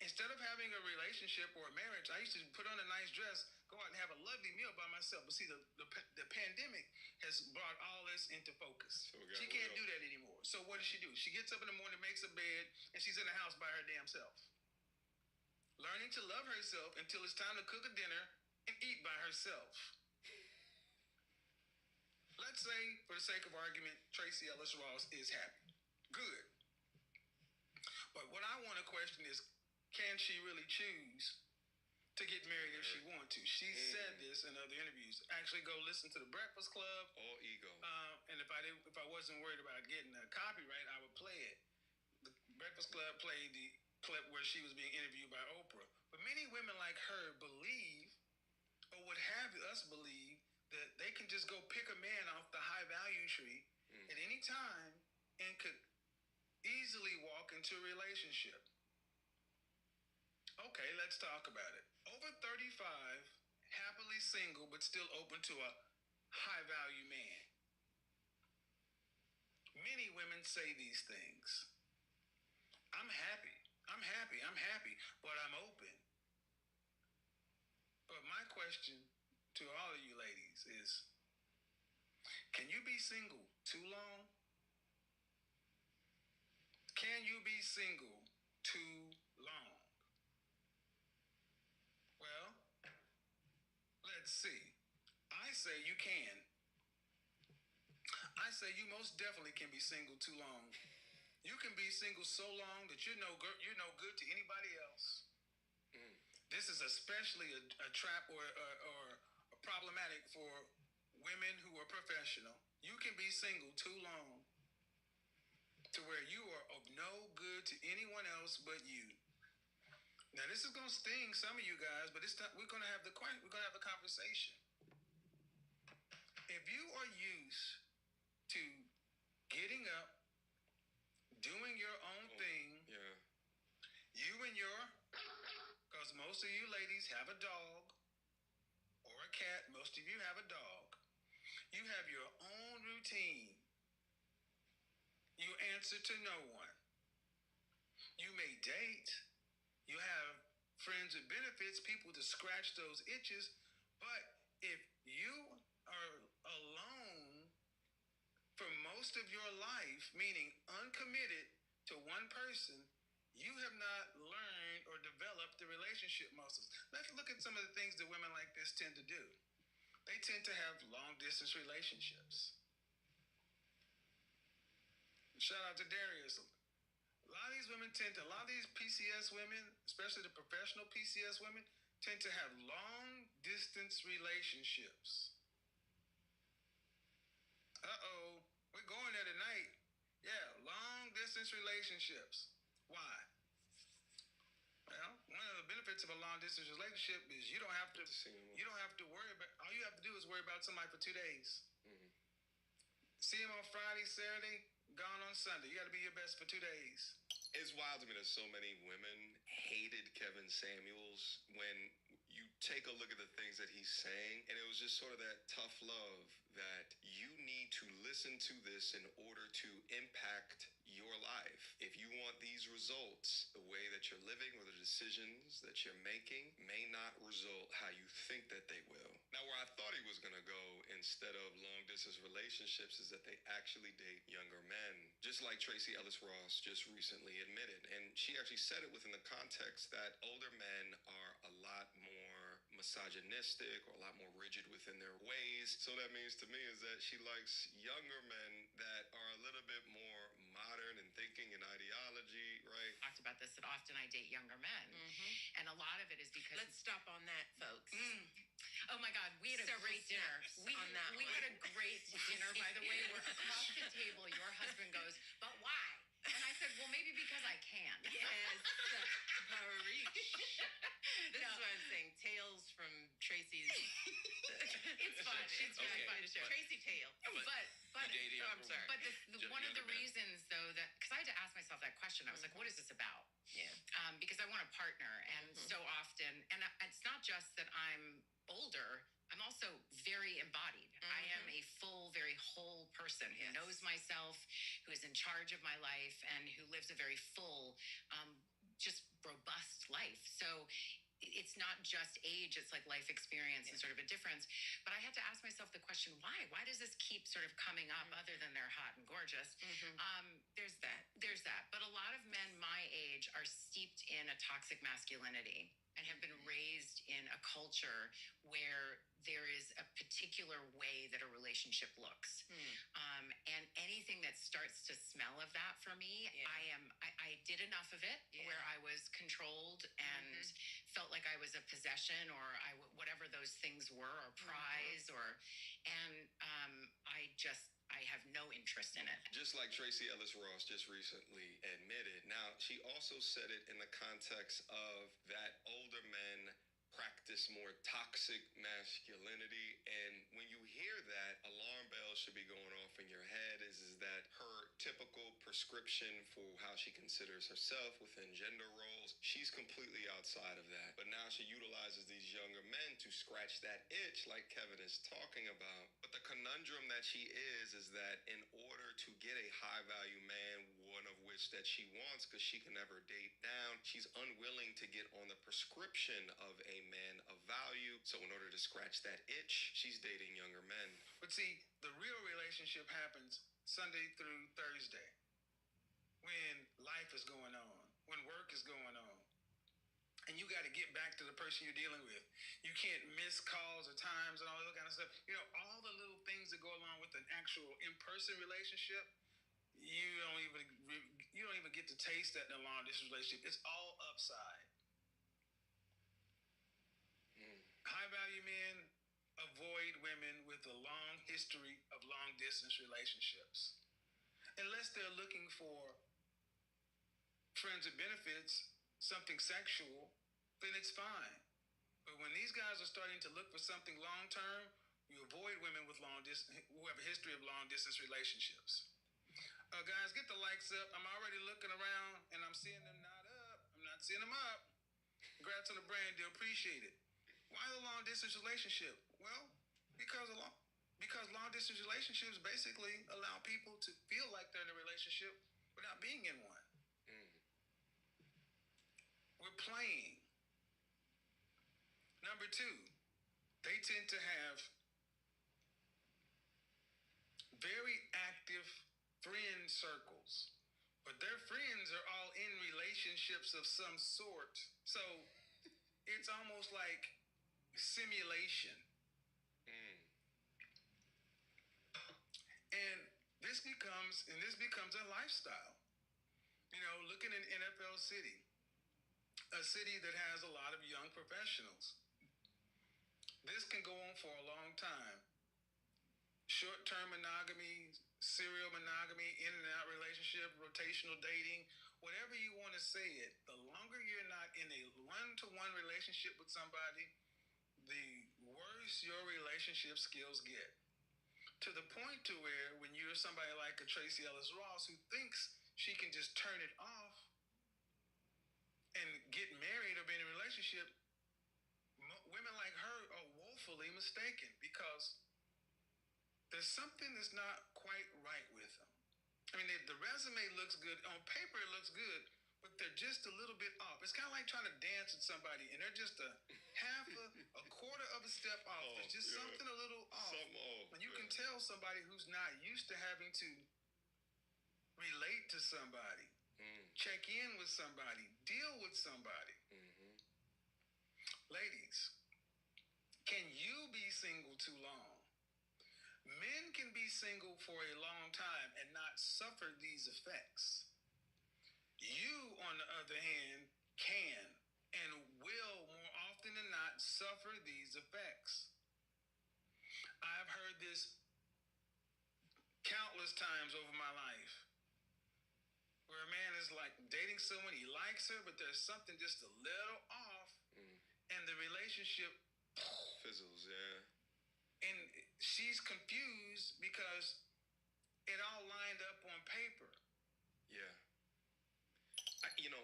Instead of having a relationship or a marriage, I used to put on a nice dress, go out and have a lovely meal by myself. But see, the pandemic has brought all this into focus. So she can't do that anymore. So what does she do? She gets up in the morning, makes a bed, and she's in the house by her damn self. Learning to love herself until it's time to cook a dinner and eat by herself. Let's say, for the sake of argument, Tracee Ellis Ross is happy. Good. But what I want to question is, can she really choose to get married if she wants to? She said this in other interviews. Actually, go listen to The Breakfast Club. All ego. And if I wasn't worried about getting a copyright, I would play it. The Breakfast Club played the clip where she was being interviewed by Oprah. But many women like her believe, or would have us believe, that they can just go pick a man off the high value tree at any time and could easily walk into a relationship. Okay, let's talk about it. Over 35, happily single, but still open to a high value man. Many women say these things. I'm happy, but I'm open. But my question to all of you ladies is, can you be single too long? Can you be single too long? Well, let's see. I say you can. I say you most definitely can be single too long. You can be single so long that you're no good to anybody else. This is especially a trap or problematic for women who are professional. You can be single too long to where you are of no good to anyone else but you. Now this is gonna sting some of you guys, but it's time we're gonna have the conversation. If you are used to getting up, doing your own thing, Yeah. you and your, because most of you ladies have a dog or a cat, most of you have a dog. You have your own routine. You answer to no one. You may date. You have friends with benefits, people to scratch those itches. But if you are alone for most of your life, meaning uncommitted to one person, you have not learned or developed the relationship muscles. Let's look at some of the things that women like this tend to do. They tend to have long distance relationships. Shout out to Darius. A lot of these PCS women, especially the professional PCS women, tend to have long distance relationships. We're going there tonight. Yeah, long distance relationships. Why? Well, one of the benefits of a long distance relationship is you don't have to worry about, all you have to do is worry about somebody for 2 days. See him on Friday, Saturday, gone on Sunday. You got to be your best for 2 days. It's wild to me that so many women hated Kevin Samuels when you take a look at the things that he's saying, and it was just sort of that tough love that you need to listen to this in order to impact your life. If you want these results, the way that you're living or the decisions that you're making may not result how you think that they will. Now, where I thought he was going to go instead of long distance relationships is that they actually date younger men, just like Tracy Ellis Ross just recently admitted. And she actually said it within the context that older men are a lot more misogynistic or a lot more rigid within their ways. So that means to me is that she likes younger men that are a little bit more modern in thinking and ideology, right? Talked about this that often I date younger men, and a lot of it is because Let's stop on that, folks. oh my God, we had a Several great dinner. snaps We on that we one. had a great dinner, by the way. We're across the table. Your husband goes, "But why?" And I said, "Well, maybe because I can." Yes, Harish. This No. is what I'm saying. Tales from Tracy's. It's fun. It's really Okay. fun to share. Tracy tale. But You dating I'm sorry. But one of the younger men. reasons, though, that because I had to ask myself that question, I was like, "What is this about?" Yeah. Because I want a partner, and so often, and it's not just that I'm older. I'm also very embodied. I am a full, very whole person who Yes. knows myself, who is in charge of my life, and who lives a very full, just robust life. So it's not just age, it's like life experience and sort of a difference. But I had to ask myself the question, why? Why does this keep sort of coming up other than they're hot and gorgeous? There's that. But a lot of men my age are steeped in a toxic masculinity and have been raised in a culture where there is a particular way that a relationship looks. And anything that starts to smell of that for me, Yeah. I did enough of it Yeah. where I was controlled and felt like I was a possession or whatever those things were, or prize, and I have no interest in it. Just like Tracy Ellis Ross just recently admitted. Now, she also said it in the context of that older men practice more toxic masculinity. And when you hear that, alarm bells should be going off in your head is that her typical prescription for how she considers herself within gender roles, she's completely outside of that. But now she utilizes these younger men to scratch that itch like Kevin is talking about. But the conundrum that she is that in order to get a high value man, one of which that she wants because she can never date down. She's unwilling to get on the prescription of a man of value. So in order to scratch that itch, she's dating younger men. But see, the real relationship happens Sunday through Thursday when life is going on, when work is going on. And you got to get back to the person you're dealing with. You can't miss calls or times and all that kind of stuff. You know, all the little things that go along with an actual in-person relationship, you don't even get to taste that in a long distance relationship. It's all upside. High value men avoid women with a long history of long distance relationships. Unless they're looking for friends with benefits, something sexual, then it's fine. But when these guys are starting to look for something long term, you avoid women with long distance who have a history of long distance relationships. Guys, get the likes up. I'm already looking around and I'm seeing them not up. I'm not seeing them up. Congrats on the brand deal. Appreciate it. Why the long distance relationship? Well, because long distance relationships basically allow people to feel like they're in a relationship without being in one. We're playing. Number two, they tend to have very active friend circles, but their friends are all in relationships of some sort. So it's almost like simulation. And this becomes a lifestyle. You know, looking in NFL City, a city that has a lot of young professionals. This can go on for a long time. Short-term monogamy, serial monogamy, in and out relationship, rotational dating, whatever you want to say it, the longer you're not in a one-to-one relationship with somebody, the worse your relationship skills get. To the point to where when you're somebody like a Tracy Ellis Ross who thinks she can just turn it off and get married or be in a relationship, women like her are woefully mistaken because there's something that's not quite right with them. I mean, the resume looks good. On paper, it looks good, but they're just a little bit off. It's kind of like trying to dance with somebody, and they're just a quarter of a step off. There's just something a little off. And you can tell somebody who's not used to having to relate to somebody, check in with somebody, deal with somebody. Ladies, can you be single too long? Men can be single for a long time and not suffer these effects. You, on the other hand, can and will more often than not suffer these effects. I've heard this countless times over my life where a man is like dating someone, he likes her, but there's something just a little off, and the relationship fizzles, yeah. And she's confused because it all lined up on paper. Yeah.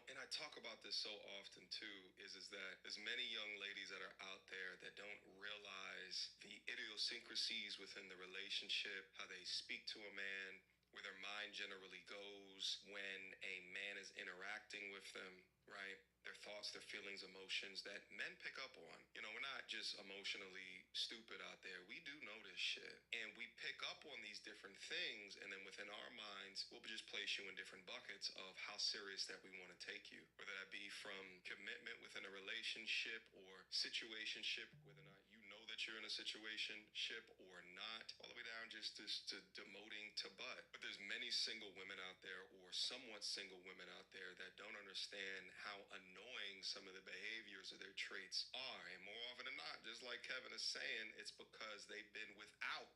And I talk about this so often too, is that there's many young ladies that are out there that don't realize the idiosyncrasies within the relationship, how they speak to a man, where their mind generally goes when a man is interacting with them, right? Their thoughts, their feelings, emotions that men pick up on. You know, we're not just emotionally stupid out there. We do notice shit. And we pick up on these different things, and then within our minds, we'll just place you in different buckets of how serious that we want to take you. Whether that be from commitment within a relationship or situationship, whether or not you know that you're in a situationship or not, all the way down just to demoting to butt. But there's many single women out there or somewhat single women out there that don't understand how annoying some of the behaviors or their traits are. And more often than not, just like Kevin is saying, it's because they've been without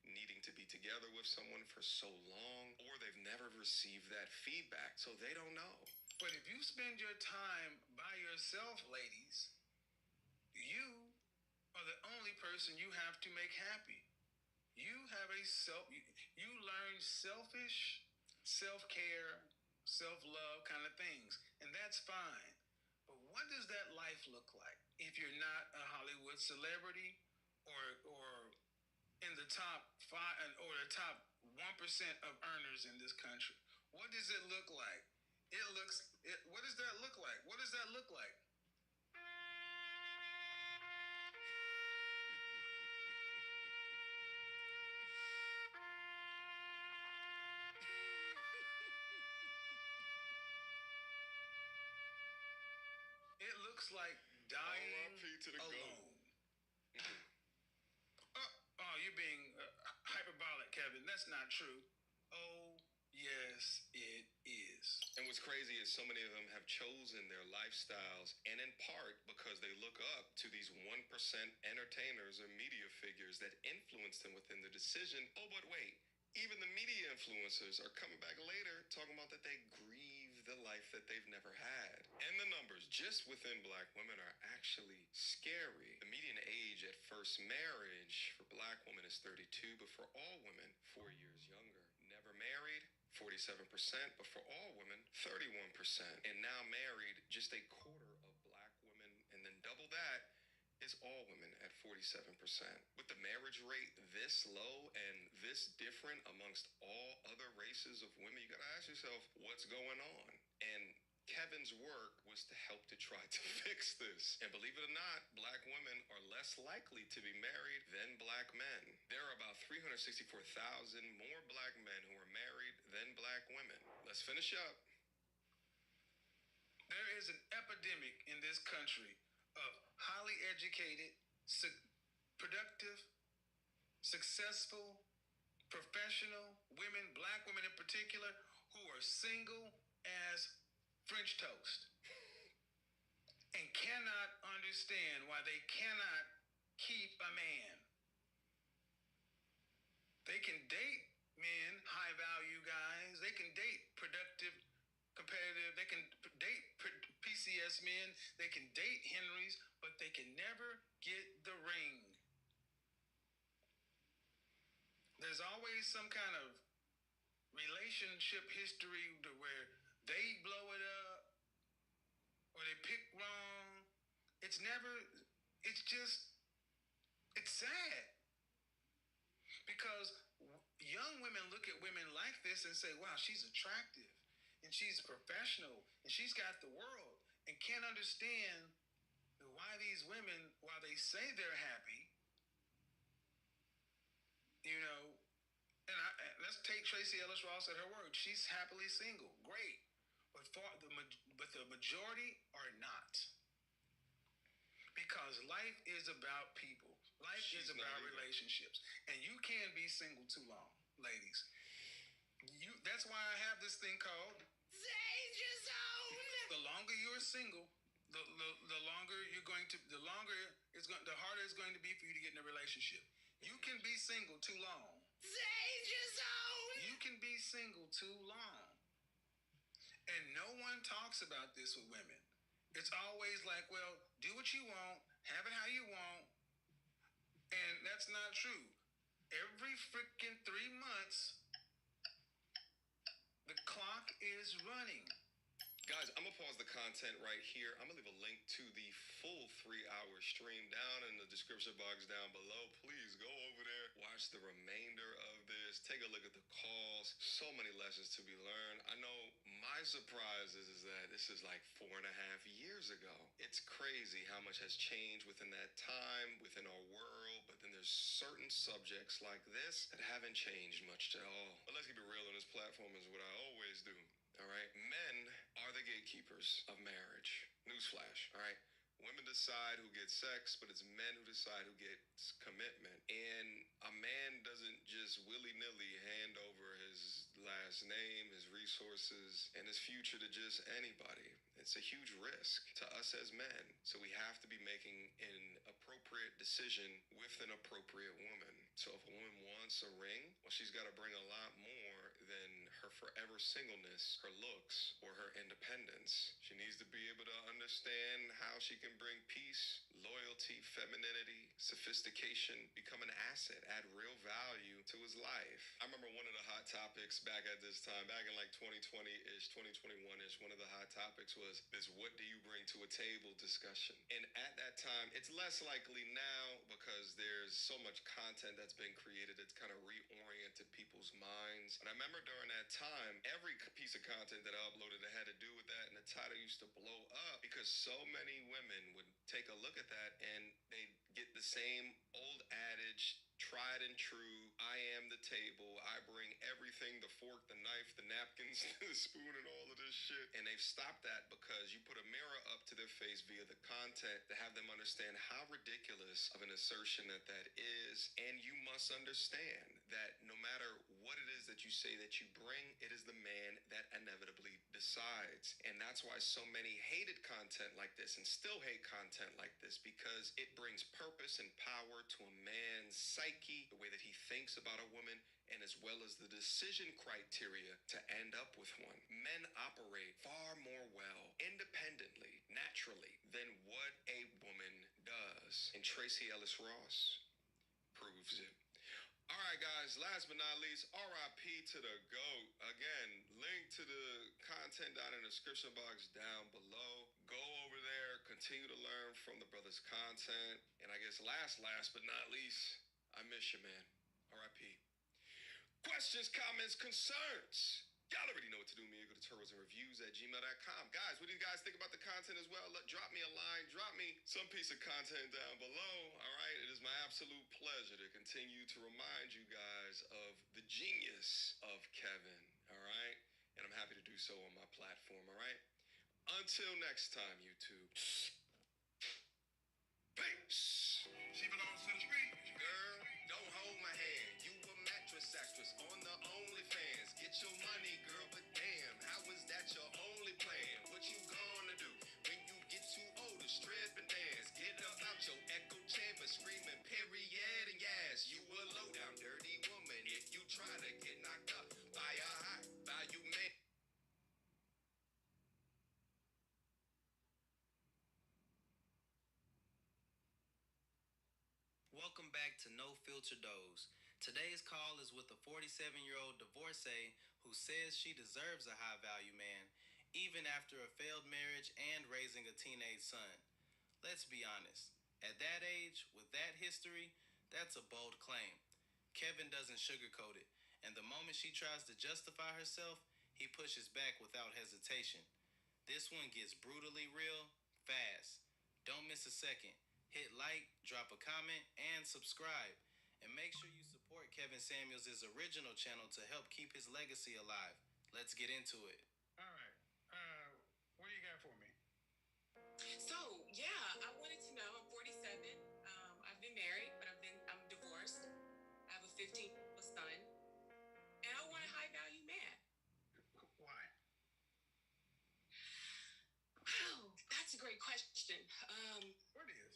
needing to be together with someone for so long, or they've never received that feedback, so they don't know. But if you spend your time by yourself, ladies, you are the only person you have to make happy. You have you learn selfish, self-care, self-love kind of things, and that's fine. But what does that life look like if you're not a Hollywood celebrity or in the top 5 or the top 1% of earners in this country? What does it look like? What does that look like? What does that look like? It looks like dying R.I.P. to the alone. GOAT. Oh, you're being hyperbolic, Kevin. That's not true. Oh, yes, it is. And what's crazy is so many of them have chosen their lifestyles, and in part because they look up to these 1% entertainers or media figures that influence them within the decision. Oh, but wait, even the media influencers are coming back later talking about that they grieve the life that they've never had. And the numbers just within black women are actually scary. The median age at first marriage for black women is 32, but for all women, 4 years younger. Never married, 47%, but for all women, 31%. And now married, just a quarter of black women, and then double that is all women at 47%. With the marriage rate this low and this different amongst all other races of women, you gotta ask yourself, what's going on? And Kevin's work was to help to try to fix this. And believe it or not, black women are less likely to be married than black men. There are about 364,000 more black men who are married than black women. Let's finish up. There is an epidemic in this country of highly educated, productive, successful, professional women, black women in particular, who are single as French toast and cannot understand why they cannot keep a man. They can date men, high value guys. They can date productive, competitive. They can date PCS men. They can date Henrys, but they can never get the ring. There's always some kind of relationship history where they blow it up or they pick wrong. It's sad. Because young women look at women like this and say, wow, she's attractive and she's professional and she's got the world, and can't understand why these women, while they say they're happy, and let's take Tracy Ellis Ross at her word. She's happily single. Great. But the majority are not. Because life is about people. Life is about relationships. And you can't be single too long, ladies. That's why I have this thing called Danger Zone. The longer you're single, the longer you're going to, the harder it's going to be for you to get in a relationship. You can be single too long. Danger Zone. You can be single too long. And no one talks about this with women. It's always like, well, do what you want, have it how you want. And that's not true. Every freaking 3 months, the clock is running. Guys, I'm gonna pause the content right here. I'm gonna leave a link to the full 3-hour stream down in the description box down below. Please go over there, watch the remainder of this, take a look at the calls. So many lessons to be learned. I know my surprise is that this is like 4.5 years ago. It's crazy how much has changed within that time, within our world, but then there's certain subjects like this that haven't changed much at all. But let's keep it real on this platform is what I always do. All right, men are the gatekeepers of marriage. Newsflash, all right? Women decide who gets sex, but it's men who decide who gets commitment. And a man doesn't just willy-nilly hand over his last name, his resources, and his future to just anybody. It's a huge risk to us as men. So we have to be making an appropriate decision with an appropriate woman. So if a woman wants a ring, well, she's got to bring a lot more than her forever singleness, her looks, or her independence. She needs to be able to understand understand how she can bring peace, loyalty, femininity, sophistication, become an asset, add real value to his life. I remember one of the hot topics back at this time, back in like 2020-ish, 2021-ish, one of the hot topics was this what do you bring to a table discussion. And at that time, it's less likely now because there's so much content that's been created, it's kind of reoriented people's minds. And I remember during that time, every piece of content that I uploaded that had to do with that, and the title used to blow up because so many women would take a look at that and they get the same old adage, tried and true, I am the table, I bring everything, the fork, the knife, the napkins, the spoon, and all of this shit. And they've stopped that because you put a mirror up to their face via the content to have them understand how ridiculous of an assertion that that is. And you must understand that no matter what it is that you say that you bring, it is the man that inevitably decides. And that's why so many hated content like this and still hate content like this, because it brings purpose and power to a man's psyche, the way that he thinks about a woman, and as well as the decision criteria to end up with one. Men operate far more well, independently, naturally, than what a woman does. And Tracy Ellis Ross proves it. All right, guys, last but not least, RIP to the GOAT. Again, link to the content down in the description box down below. Go over there, continue to learn from the brother's content. And I guess last but not least, I miss you, man. RIP. Questions, comments, concerns. Y'all already know what to do. Me, go to turtlesandreviews@gmail.com. Guys, what do you guys think about the content as well? Drop me a line. Drop me some piece of content down below. All right. It is my absolute pleasure to continue to remind you guys of the genius of Kevin. All right. And I'm happy to do so on my platform. All right. Until next time, YouTube. Peace. She belongs to the street. Girl, don't hold my hand. You a mattress actress on the OnlyFans. Get your money, girl, but damn, how is that your only plan? What you gonna do when you get too old to strip and dance? Get up out your echo chamber, screaming period and yes. You a low down dirty woman if you try to get knocked up by a high value man. Welcome back to No Filter Dose. Today's call is with a 47-year-old divorcee who says she deserves a high-value man, even after a failed marriage and raising a teenage son. Let's be honest. At that age, with that history, that's a bold claim. Kevin doesn't sugarcoat it, and the moment she tries to justify herself, he pushes back without hesitation. This one gets brutally real, fast. Don't miss a second. Hit like, drop a comment, and subscribe. And make sure you support Kevin Samuels' original channel to help keep his legacy alive. Let's get into it. All right. What do you got for me? So, yeah, I wanted to know. I'm 47. I've been married, but I'm divorced. I have a 15-year-old son, and I want a high-value man. Why? Oh, that's a great question. What is?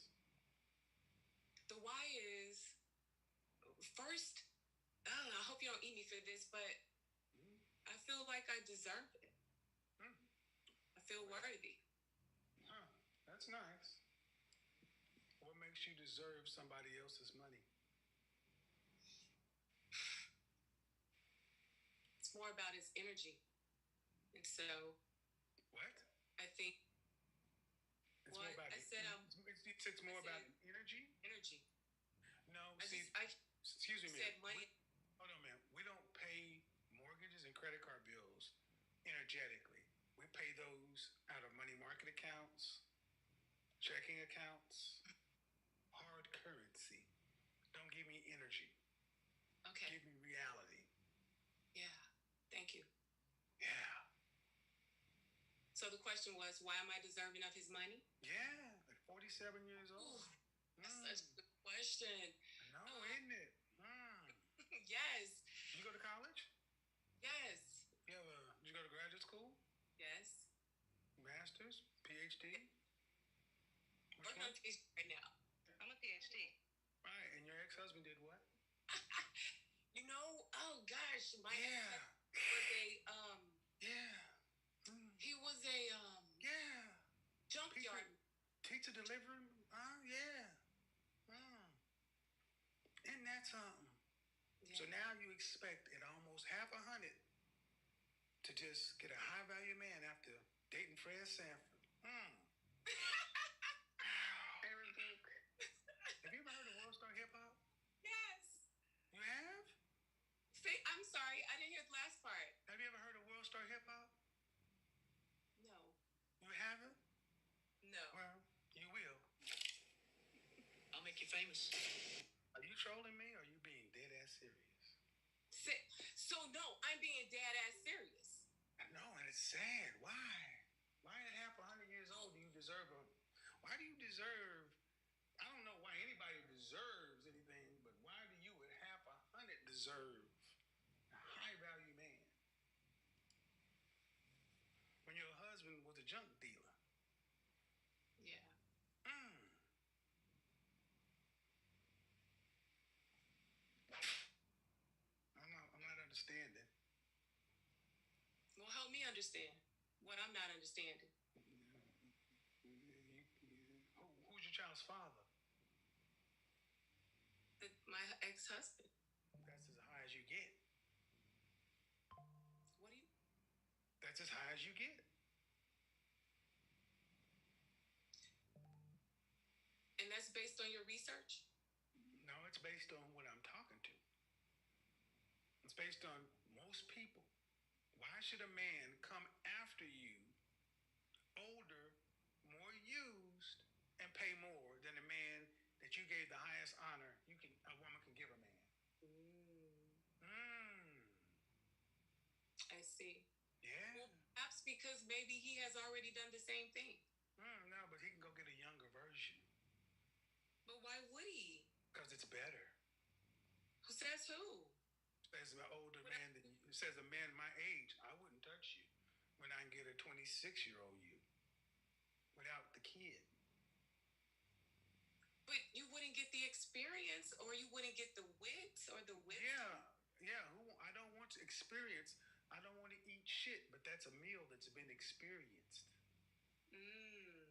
The why is first. I don't know. I hope you don't eat me for this, but I feel like I deserve it. I feel worthy. Huh. That's nice. What makes you deserve somebody else's money? It's more about his energy, and so What? I think It's What? more about I said, it's more I about said- energy? energy. No, I see, just I excuse me, said man. money. Hold on, man. We don't pay mortgages and credit card bills energetically. We pay those out of money market accounts, checking accounts, hard currency. Don't give me energy. Okay. Give me reality. Yeah. Thank you. Yeah. So the question was, why am I deserving of his money? Yeah. Like 47 years old. Ooh, that's such a good question. No, isn't it? Yes. Did you go to college? Yes. Did you go to graduate school? Yes. Master's? PhD? Which Working one? on PhD right now. I'm a PhD. Right. And your ex-husband did what? You know, oh gosh, my Yeah. ex was a Yeah. he was a Yeah. junkyard to deliver him? Yeah. Isn't that something? Yeah. So now you expect at almost half a hundred to just get a high value man after dating Fred Sanford. I rebuke. Have you ever heard of World Star Hip Hop? Yes. You have? Say, I'm sorry, I didn't hear the last part. Have you ever heard of World Star Hip Hop? No. You haven't? No. Well, you will. I'll make you famous. Are you trolling me or are you being dead ass serious? So no, I'm being dead ass serious. I know, and it's sad. Why? Why at half 100 years old do you deserve a? Why do you deserve? I don't know why anybody deserves anything, but why do you at half 100 deserve a high value man when your husband was a junk dealer? Yeah. I'm not understanding. Well, help me understand what I'm not understanding. Who's your child's father? My ex-husband. That's as high as you get. What do you? That's as high as you get. And that's based on your research? No, it's based on what I'm talking to. It's based on most people. Why should a man come after you, older, more used, and pay more than a man that you gave the highest honor a woman can give a man? I see. Yeah. Well, perhaps because maybe he has already done the same thing. No, but he can go get a younger version. But why would he? Because it's better. Who says who? As an older man than you, says a man my age, I wouldn't touch you when I can get a 26-year-old you without the kid. But you wouldn't get the experience, or you wouldn't get the wit or the wisdom. Yeah. I don't want to experience. I don't want to eat shit, but that's a meal that's been experienced. Ooh.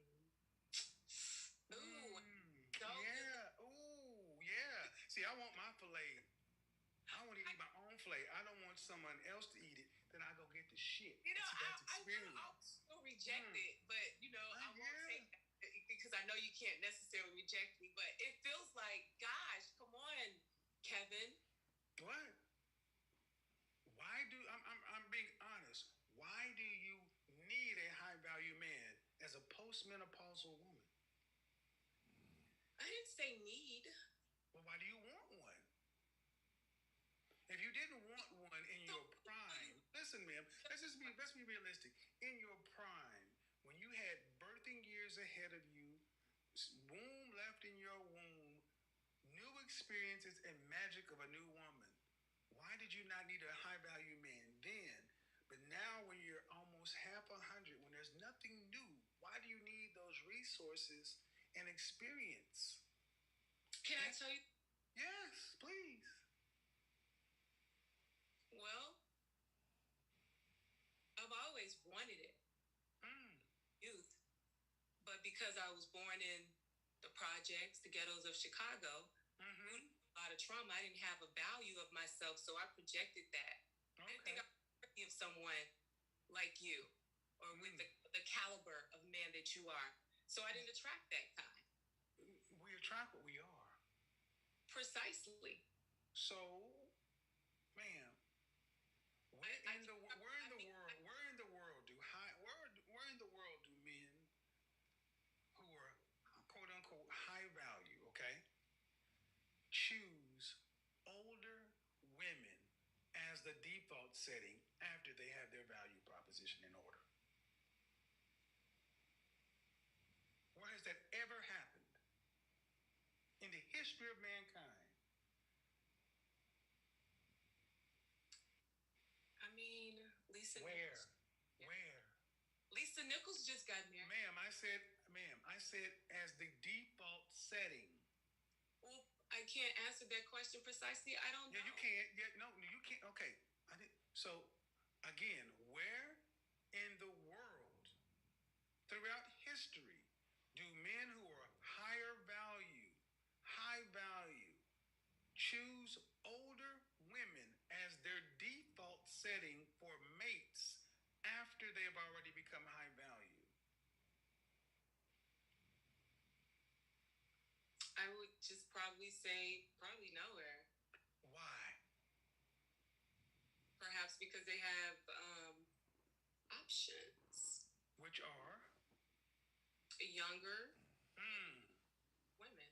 Yeah. Ooh, yeah. See, I want my filet. I want to eat my own filet. I don't want someone else to eat it. Then I go get the shit. You know, that's experience. I'll reject it, but I won't take that because I know you can't necessarily reject me. But it feels like, gosh, come on, Kevin. What? Why do I'm being honest? Why do you need a high value man as a postmenopausal woman? I didn't say need. Well, why do you want one? If you didn't want one in your prime, listen, ma'am, let's be realistic. In your prime, when you had birthing years ahead of you, womb left in your womb, new experiences and magic of a new woman, why did you not need a high value man then? But now when you're almost half 100, when there's nothing new, why do you need those resources and experience? Can I tell you? Yes, please. Well, I've always wanted it. Youth. But because I was born in the projects, the ghettos of Chicago, a lot of trauma, I didn't have a value of myself, so I projected that. Okay. I didn't think I was worthy of someone like you or with the caliber of man that you are. So I didn't attract that kind. We attract what we are. Precisely. So, ma'am, where in the world do men who are quote unquote high value, okay, choose older women as the default setting after they have their value proposition in order? Where has that ever happened in the history of mankind? I mean, Lisa Where? Nichols. Where? Lisa Nichols just got married. Ma'am, I said as the default setting. Well, I can't answer that question precisely. I don't know. Yeah, you can't. Yeah, no, you can't. Okay. So, again, where in the world, throughout history, do men who are setting for mates after they've already become high value? I would just probably say probably nowhere. Why? Perhaps because they have options. Which are? Younger women.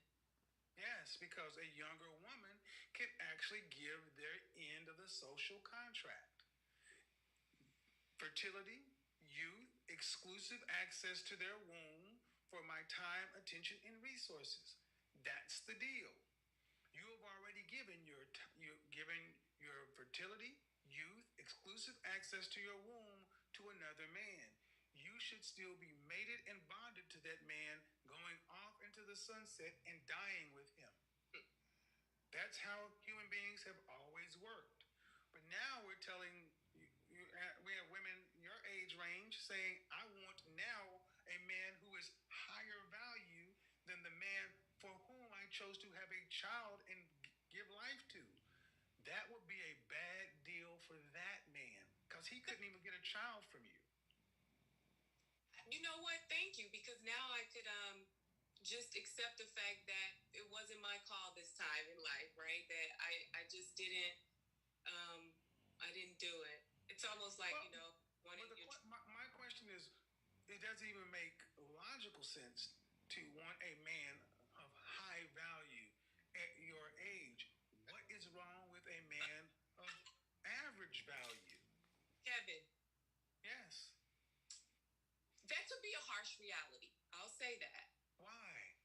Yes, because a younger woman can actually give their end of the social contract. Fertility, youth, exclusive access to their womb for my time, attention, and resources. That's the deal. You have already given your fertility, youth, exclusive access to your womb to another man. You should still be mated and bonded to that man, going off into the sunset and dying with him. That's how human beings have always worked. But now we're telling we have women your age range saying, I want now a man who is higher value than the man for whom I chose to have a child and give life to. That would be a bad deal for that man because he couldn't even get a child from you. You know what? Thank you, because now I could just accept the fact that it wasn't my call this time in life, right? That I just didn't I didn't do it. It's almost like, wanting my question is, it doesn't even make logical sense to want a man of high value at your age. What is wrong with a man of average value? Kevin, Yes. that could be a harsh reality. I'll say that. Why?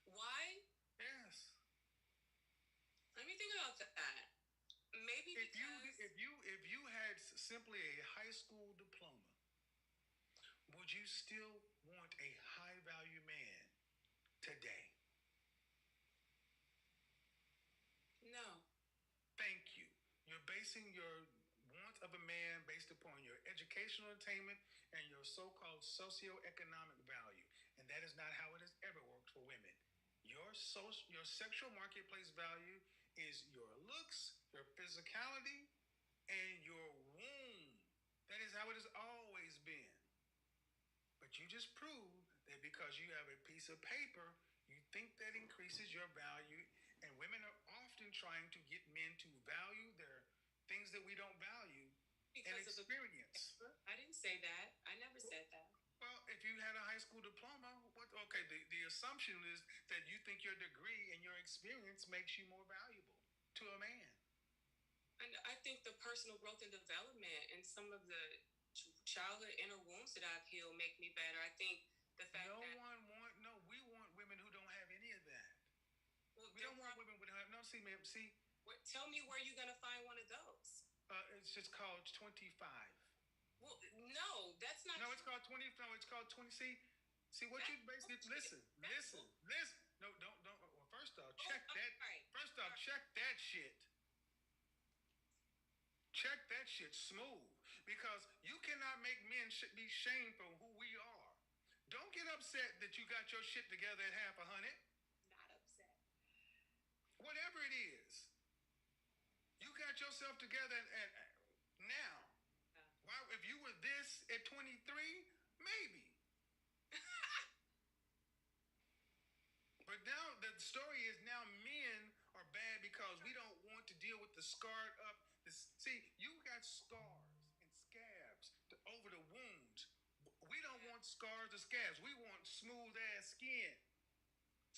Why? Yes. Let me think about that. Maybe because If you had simply a high school diploma, would you still want a high value man today? No. Thank you. You're basing your want of a man based upon your educational attainment and your so-called socioeconomic value. And that is not how it has ever worked for women. Your sexual marketplace value is your looks, your physicality, and your womb. That is how it has always been. But you just proved that because you have a piece of paper, you think that increases your value. And women are often trying to get men to value their things that we don't value and because experience. I didn't say that. I never said that. Well, if you had a high school diploma, okay, the assumption is that you think your degree and your experience makes you more valuable to a man. And I think the personal growth and development and some of the childhood inner wounds that I've healed make me better. I think the fact we that want women who don't have any of that. Well, we don't want women who have ma'am. Tell me where you're gonna find one of those. It's just called 25. Well, no, that's not. No, it's called 20. No, it's called 20. See what you basically listen. No, don't. Well, first off, check that. Right. First off, check that shit. Check that shit smooth, because you cannot make men be shamed for who we are. Don't get upset that you got your shit together at half a hundred. Not upset. Whatever it is, you got yourself together at now. Why, if you were this at 23, maybe. But now the story is now men are bad because we don't want to deal with the scarred up. See, you got scars and scabs over the wounds. We don't want scars or scabs. We want smooth ass skin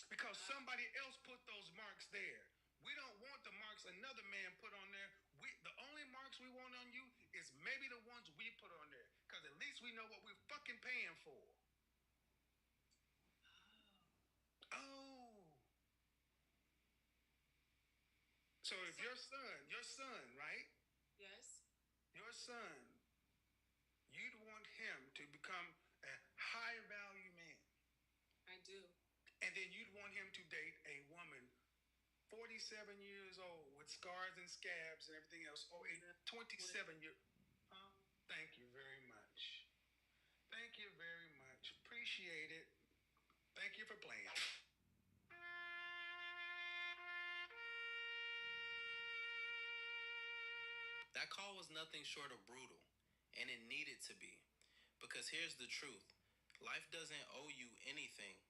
because somebody else put those marks there. We don't want the marks another man put on there. The only marks we want on you is maybe the ones we put on there, because at least we know what we're fucking paying for. Oh. So if your son, right? Yes. Your son, you'd want him to become a high value man. I do. And then you'd want him to date a woman 47 years old with scars and scabs and everything else. Oh, a 27-year. Thank you very much. Thank you very much. Appreciate it. Thank you for playing. That call was nothing short of brutal, and it needed to be. Because here's the truth: life doesn't owe you anything.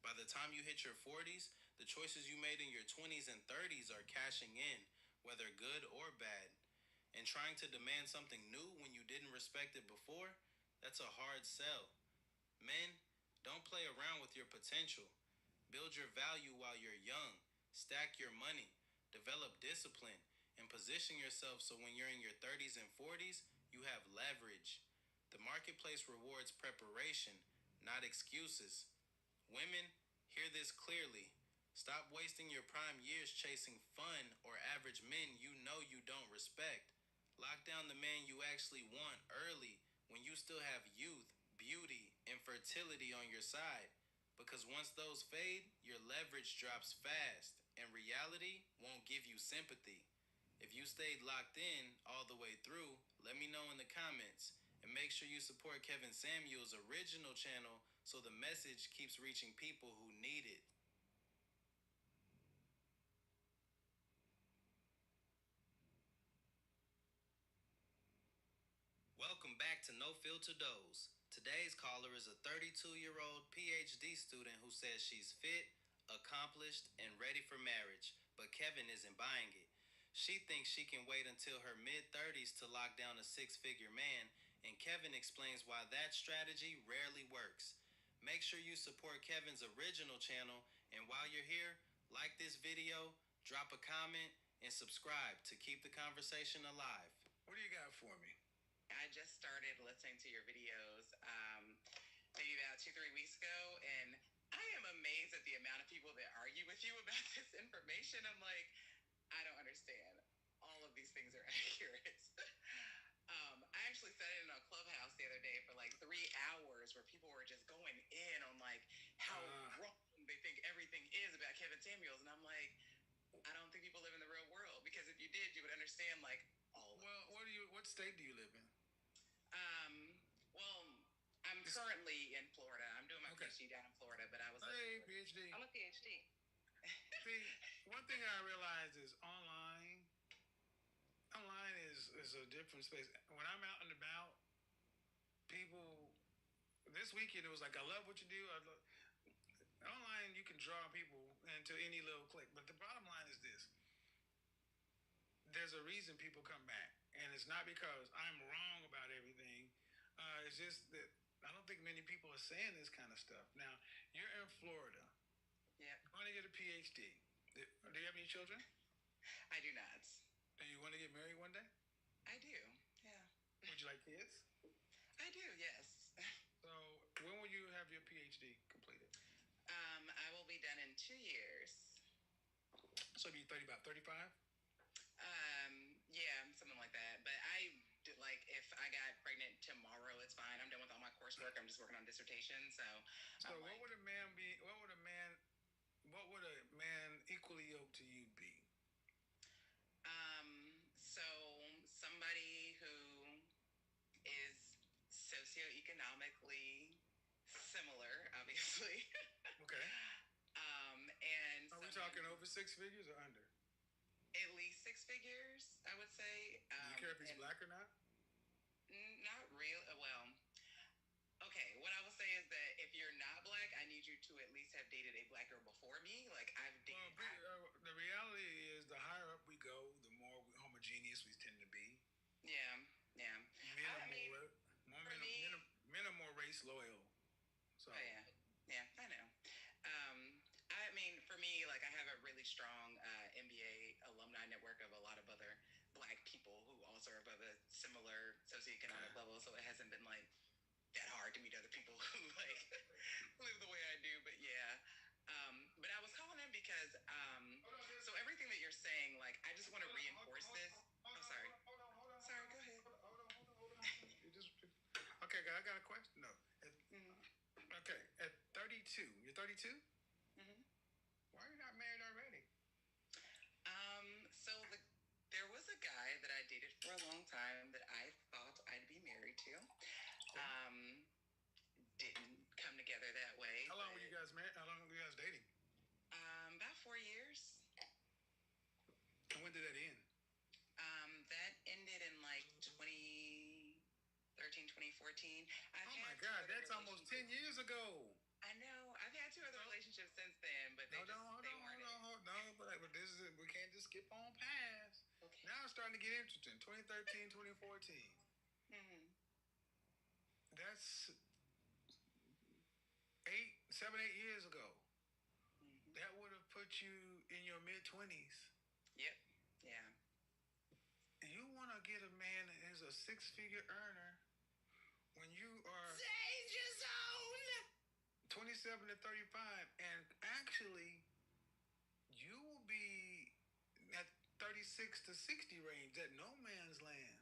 By the time you hit your 40s, the choices you made in your 20s and 30s are cashing in, whether good or bad. And trying to demand something new when you didn't respect it before, that's a hard sell. Men, don't play around with your potential. Build your value while you're young. Stack your money. Develop discipline. And position yourself so when you're in your 30s and 40s, you have leverage. The marketplace rewards preparation, not excuses. Women, hear this clearly. Stop wasting your prime years chasing fun or average men you don't respect. Lock down the man you actually want early when you still have youth, beauty, and fertility on your side. Because once those fade, your leverage drops fast, and reality won't give you sympathy. If you stayed locked in all the way through, let me know in the comments. And make sure you support Kevin Samuel's original channel so the message keeps reaching people who need it. Welcome back to No Filter Dose. Today's caller is a 32-year-old PhD student who says she's fit, accomplished, and ready for marriage, but Kevin isn't buying it. She thinks she can wait until her mid 30s to lock down a six-figure man, and Kevin explains why that strategy rarely works. Make sure you support Kevin's original channel, and while you're here, like this video, drop a comment, and subscribe to keep the conversation alive. What do you got for me? I just started listening to your videos maybe about 2, 3 weeks ago, and I am amazed at the amount of people that argue with you about this information. I'm like, I don't understand. All of these things are accurate. I actually sat in a clubhouse the other day for like 3 hours where people were just going in on like how wrong they think everything is about Kevin Samuels, and I'm like, I don't think people live in the real world, because if you did, you would understand like all. Well, what state do you live in? Well, I'm currently in Florida. I'm doing my Okay. PhD down in Florida, but I was. Hey, PhD. I'm a PhD. See, one thing I realized is online. Online is a different space. When I'm out and about, people. This weekend it was like, I love what you do. Online, you can draw people into any little click. But the bottom line is this: there's a reason people come back, and it's not because I'm wrong about everything. It's just that I don't think many people are saying this kind of stuff. Now, you're in Florida. Yeah. You want to get a PhD. Do you have any children? I do not. Do you want to get married one day? I do. Yeah. Would you like kids? I do. Yes. So, when will you have your PhD completed? I will be done in 2 years. So, be 30, about 35? Yeah, something like that. But I did, like, if I got pregnant tomorrow, it's fine. I'm done with all my coursework. I'm just working on dissertation. So what would a man be? What would a man equally yoked to you be? So somebody who is socioeconomically similar, obviously. Okay. And are we talking over 6 figures or under? At least 6 figures, I would say. Do you care if he's black or not? Not real. Well, okay. What I will say is that if you're not black, I need you to at least have dated a black girl before me. Like I've dated. The reality is, the higher up we go, the more homogeneous we tend to be. Yeah, yeah. Men are more race loyal. So. Oh, yeah, I know. I mean, for me, like I have a really strong MBA alumni network of a lot of other black people who also are above a similar socioeconomic level, so it hasn't been like that hard to meet other people who like live the way I do. But yeah, but I was calling in because so everything that you're saying, like I just want to reinforce this. I'm sorry. Sorry, go ahead. Okay, I got a question. No. Okay, at 32, you're 32? Mm-hmm. Why are you not married already? So there was a guy that I dated for a long time that I thought I'd be married to. Didn't come together that way. How long were you guys married? How long were you guys dating? About 4 years. And when did that end? That ended in 2014. Oh my God, that's almost 10 years ago. I know. I've had 2 other relationships since then, but they Hold on. No, but this is we can't just skip on past. Okay. Now it's starting to get interesting. 2013, 2014. Mm-hmm. That's 8 years ago. Mm-hmm. That would have put you in your mid-20s. Yep. Yeah. You want to get a man that is a 6-figure earner when you are Danger zone! 27 to 35, and actually you will be at 36 to 60 range, at no man's land.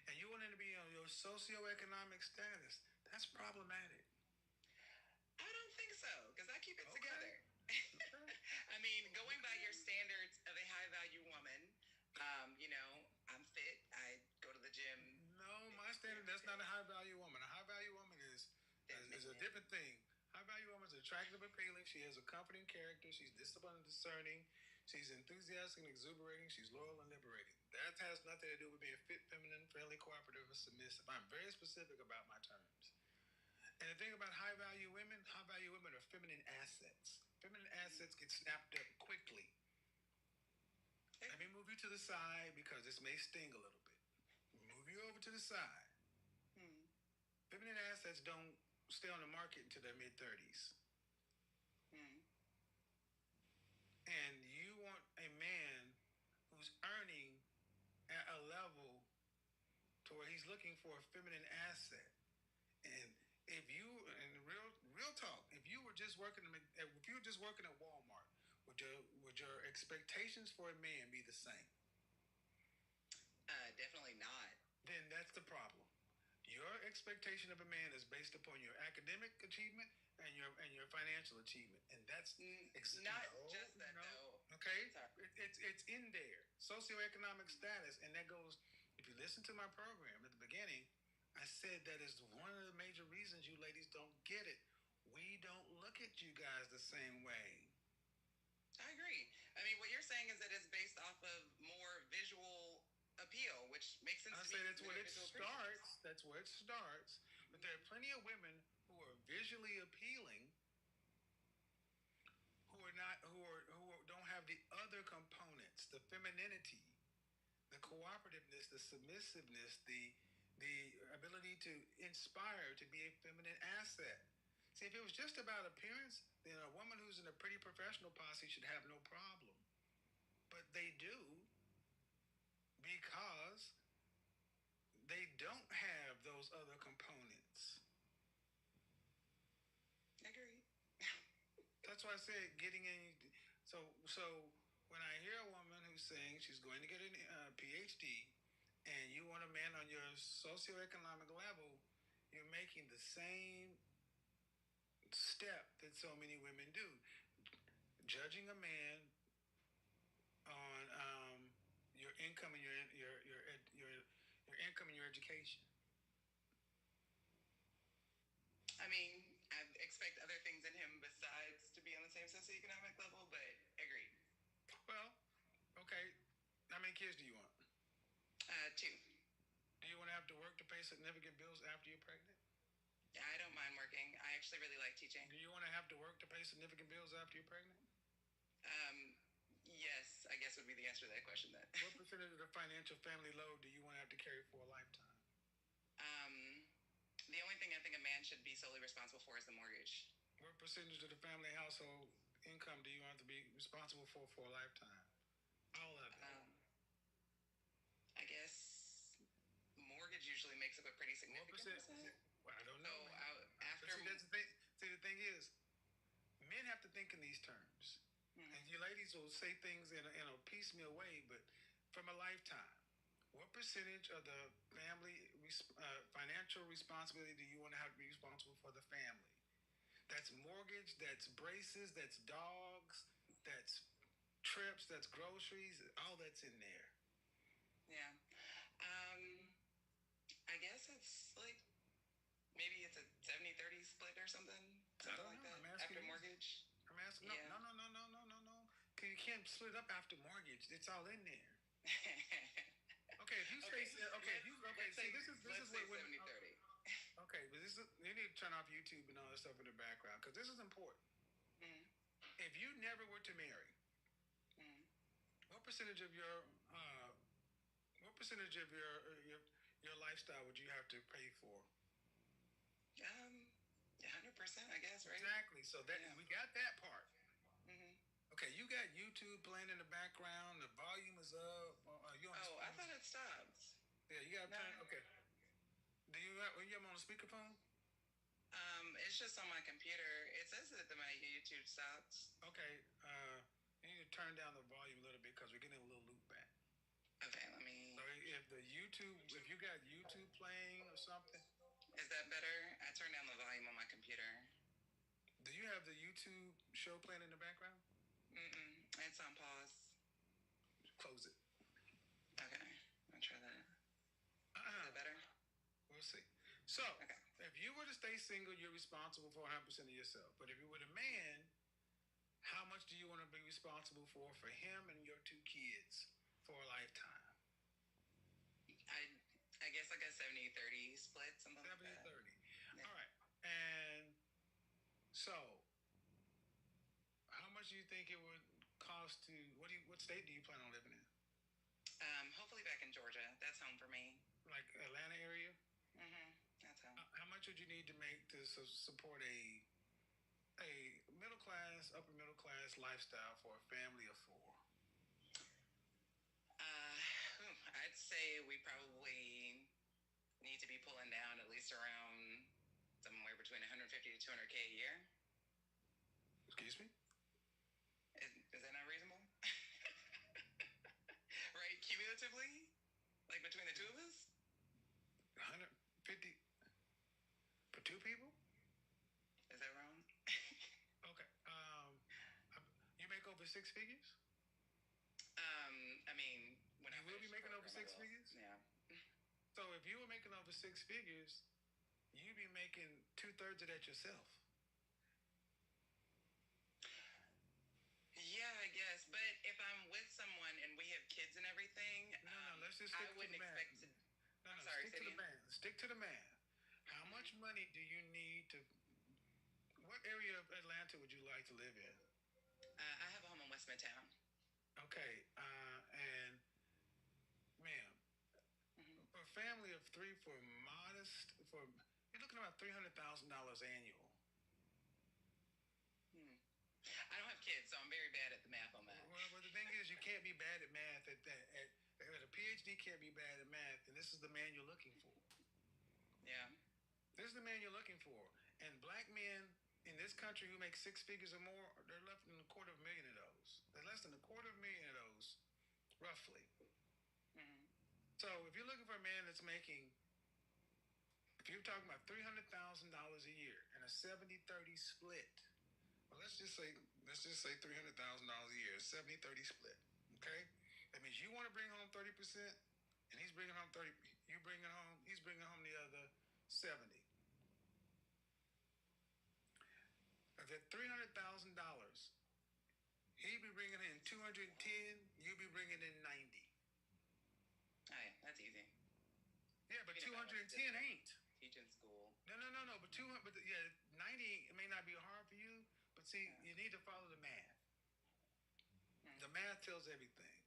And you want him to be on your socioeconomic status. That's problematic. I don't think so, because I keep it Okay. together. I mean, going by your standards of a high value woman, I'm fit. I go to the gym. No, my standard, that's not a high value woman. A high value woman is a different thing. High value woman is attractive, appealing. She has a comforting character. She's disciplined and discerning. She's enthusiastic and exuberating. She's loyal and liberating. That has nothing to do with being fit, feminine, friendly, cooperative, or submissive. I'm very specific about my terms. And the thing about high value women are feminine assets. Feminine assets get snapped up quickly. Let me move you to the side because this may sting a little bit. Move you over to the side. Hmm. Feminine assets don't stay on the market until their mid-30s. Hmm. And you want a man who's earning at a level to where he's looking for a feminine asset. And if you, and real talk, if you were just working at Walmart, would your expectations for a man be the same? Definitely not. Then that's the problem. Your expectation of a man is based upon your academic achievement and your financial achievement, and that's Not just that though. Okay, Sorry. it's in there, socioeconomic status, and that goes. If you listen to my program at the beginning, I said that is one of the major reasons you ladies don't get it. We don't look at you guys the same way. I agree. I mean, what you're saying is that it's based off of more visual appeal, which makes sense I to say me. that's where it starts. That's where it starts. But there are plenty of women who are visually appealing, who don't have the other components, the femininity, the cooperativeness, the submissiveness, the ability to inspire, to be a feminine asset. See, if it was just about appearance, then a woman who's in a pretty professional posse should have no problem. But they do, because they don't have those other components. Agree. That's why I said getting in. So when I hear a woman who's saying she's going to get a PhD, and you want a man on your socioeconomic level, you're making the same step that so many women do, judging a man on your income and your income and your education. I mean, I expect other things in him besides to be on the same socioeconomic level, but agreed. Well, okay. How many kids do you want? 2. Do you want to have to work to pay significant bills after you're pregnant? I don't mind working. I actually really like teaching. Do you want to have to work to pay significant bills after you're pregnant? Yes, I guess would be the answer to that question then. What percentage of the financial family load do you want to have to carry for a lifetime? The only thing I think a man should be solely responsible for is the mortgage. What percentage of the family household income do you have to be responsible for a lifetime? All of it. I guess mortgage usually makes up a pretty significant percent. Well, I don't know. So after that's the thing. See, the thing is, men have to think in these terms, and you ladies will say things in a piecemeal way, but from a lifetime. What percentage of the family financial responsibility do you want to have to be responsible for the family? That's mortgage, that's braces, that's dogs, that's trips, that's groceries, all that's in there. Yeah. I guess it's like maybe it's a 70-30 split or something like that after mortgage. I'm asking. No. You can't split up after mortgage. It's all in there. Okay, Okay, if you say okay, if you okay, let's see say, this is let's say what 70-30. okay, but this is you need to turn off YouTube and all that stuff in the background because this is important. Mm-hmm. If you never were to marry, Mm-hmm. what percentage of your uh, what percentage of your lifestyle would you have to pay for? 100%, I guess, right? Exactly. So that Yeah. we got that part. Mm-hmm. Okay, you got YouTube playing in the background. The volume is up. You on? Oh, I thought it stopped. Yeah, you got to No. turn. Okay. Do you have on a speakerphone? It's just on my computer. It says that my YouTube stopped. Okay. You need to turn down the volume a little bit because we're getting a little loop back. Okay, let me. So if you got YouTube playing or something. Is that better? I turned down the volume on my computer. Do you have the YouTube show playing in the background? Mm-mm. It's on pause. Close it. Okay, I'll try that. Is that better? We'll see. So, Okay. if you were to stay single, you're responsible for 100% of yourself. But if you were a man, how much do you want to be responsible for him and your 2 kids for a lifetime? I guess like a 70-30 split, something 70 like that. 30. Yeah. All right. And so, how much do you think it would cost to what state do you plan on living in? Hopefully back in Georgia. That's home for me. Like Atlanta area? Mm-hmm. That's home. How much would you need to make to support a middle class, upper middle class lifestyle for a family of 4? I'd say we probably need to be pulling down at least around somewhere between 150 to 200K a year. Excuse me? Is that not reasonable? Right, cumulatively, like between the 2 of us. 150 for 2 people? Is that wrong? Okay. You make over 6 figures? I mean, when You I will be finish making over program, 6 I will. figures? Yeah. So if you were making over 6 figures, you'd be making 2/3 of that yourself. Yeah, I guess. But if I'm with someone and we have kids and everything, No, let's just I stick to wouldn't the math. expect to. No, I'm sorry, stick to say the again. math. Stick to the math. How much money do you need to? What area of Atlanta would you like to live in? I have a home in West Midtown. Okay, and ma'am, for a family of 3 you're looking about $300,000 annual. I don't have kids, so I'm very bad at the math on that. Well, the thing is, you can't be bad at math. A PhD can't be bad at math, and this is the man you're looking for. Yeah. This is the man you're looking for. And black men in this country who make 6 figures or more, they're less than $250,000 of those. They're less than $250,000 of those, roughly. Mm-hmm. So if you're looking for a man that's making, if you're talking about $300,000 a year and a 70-30 split, well, let's just say $300,000 a year, 70-30 split. Okay, that means you want to bring home 30%, and he's bringing home 30. He's bringing home the other 70. Of that $300,000, he'd be bringing in 210. You'd be bringing in 90. Oh, yeah, that's easy. Yeah, but 210 ain't. Teaching school. No. But 90 it may not be hard for you, but see, you need to follow the math. The math tells everything.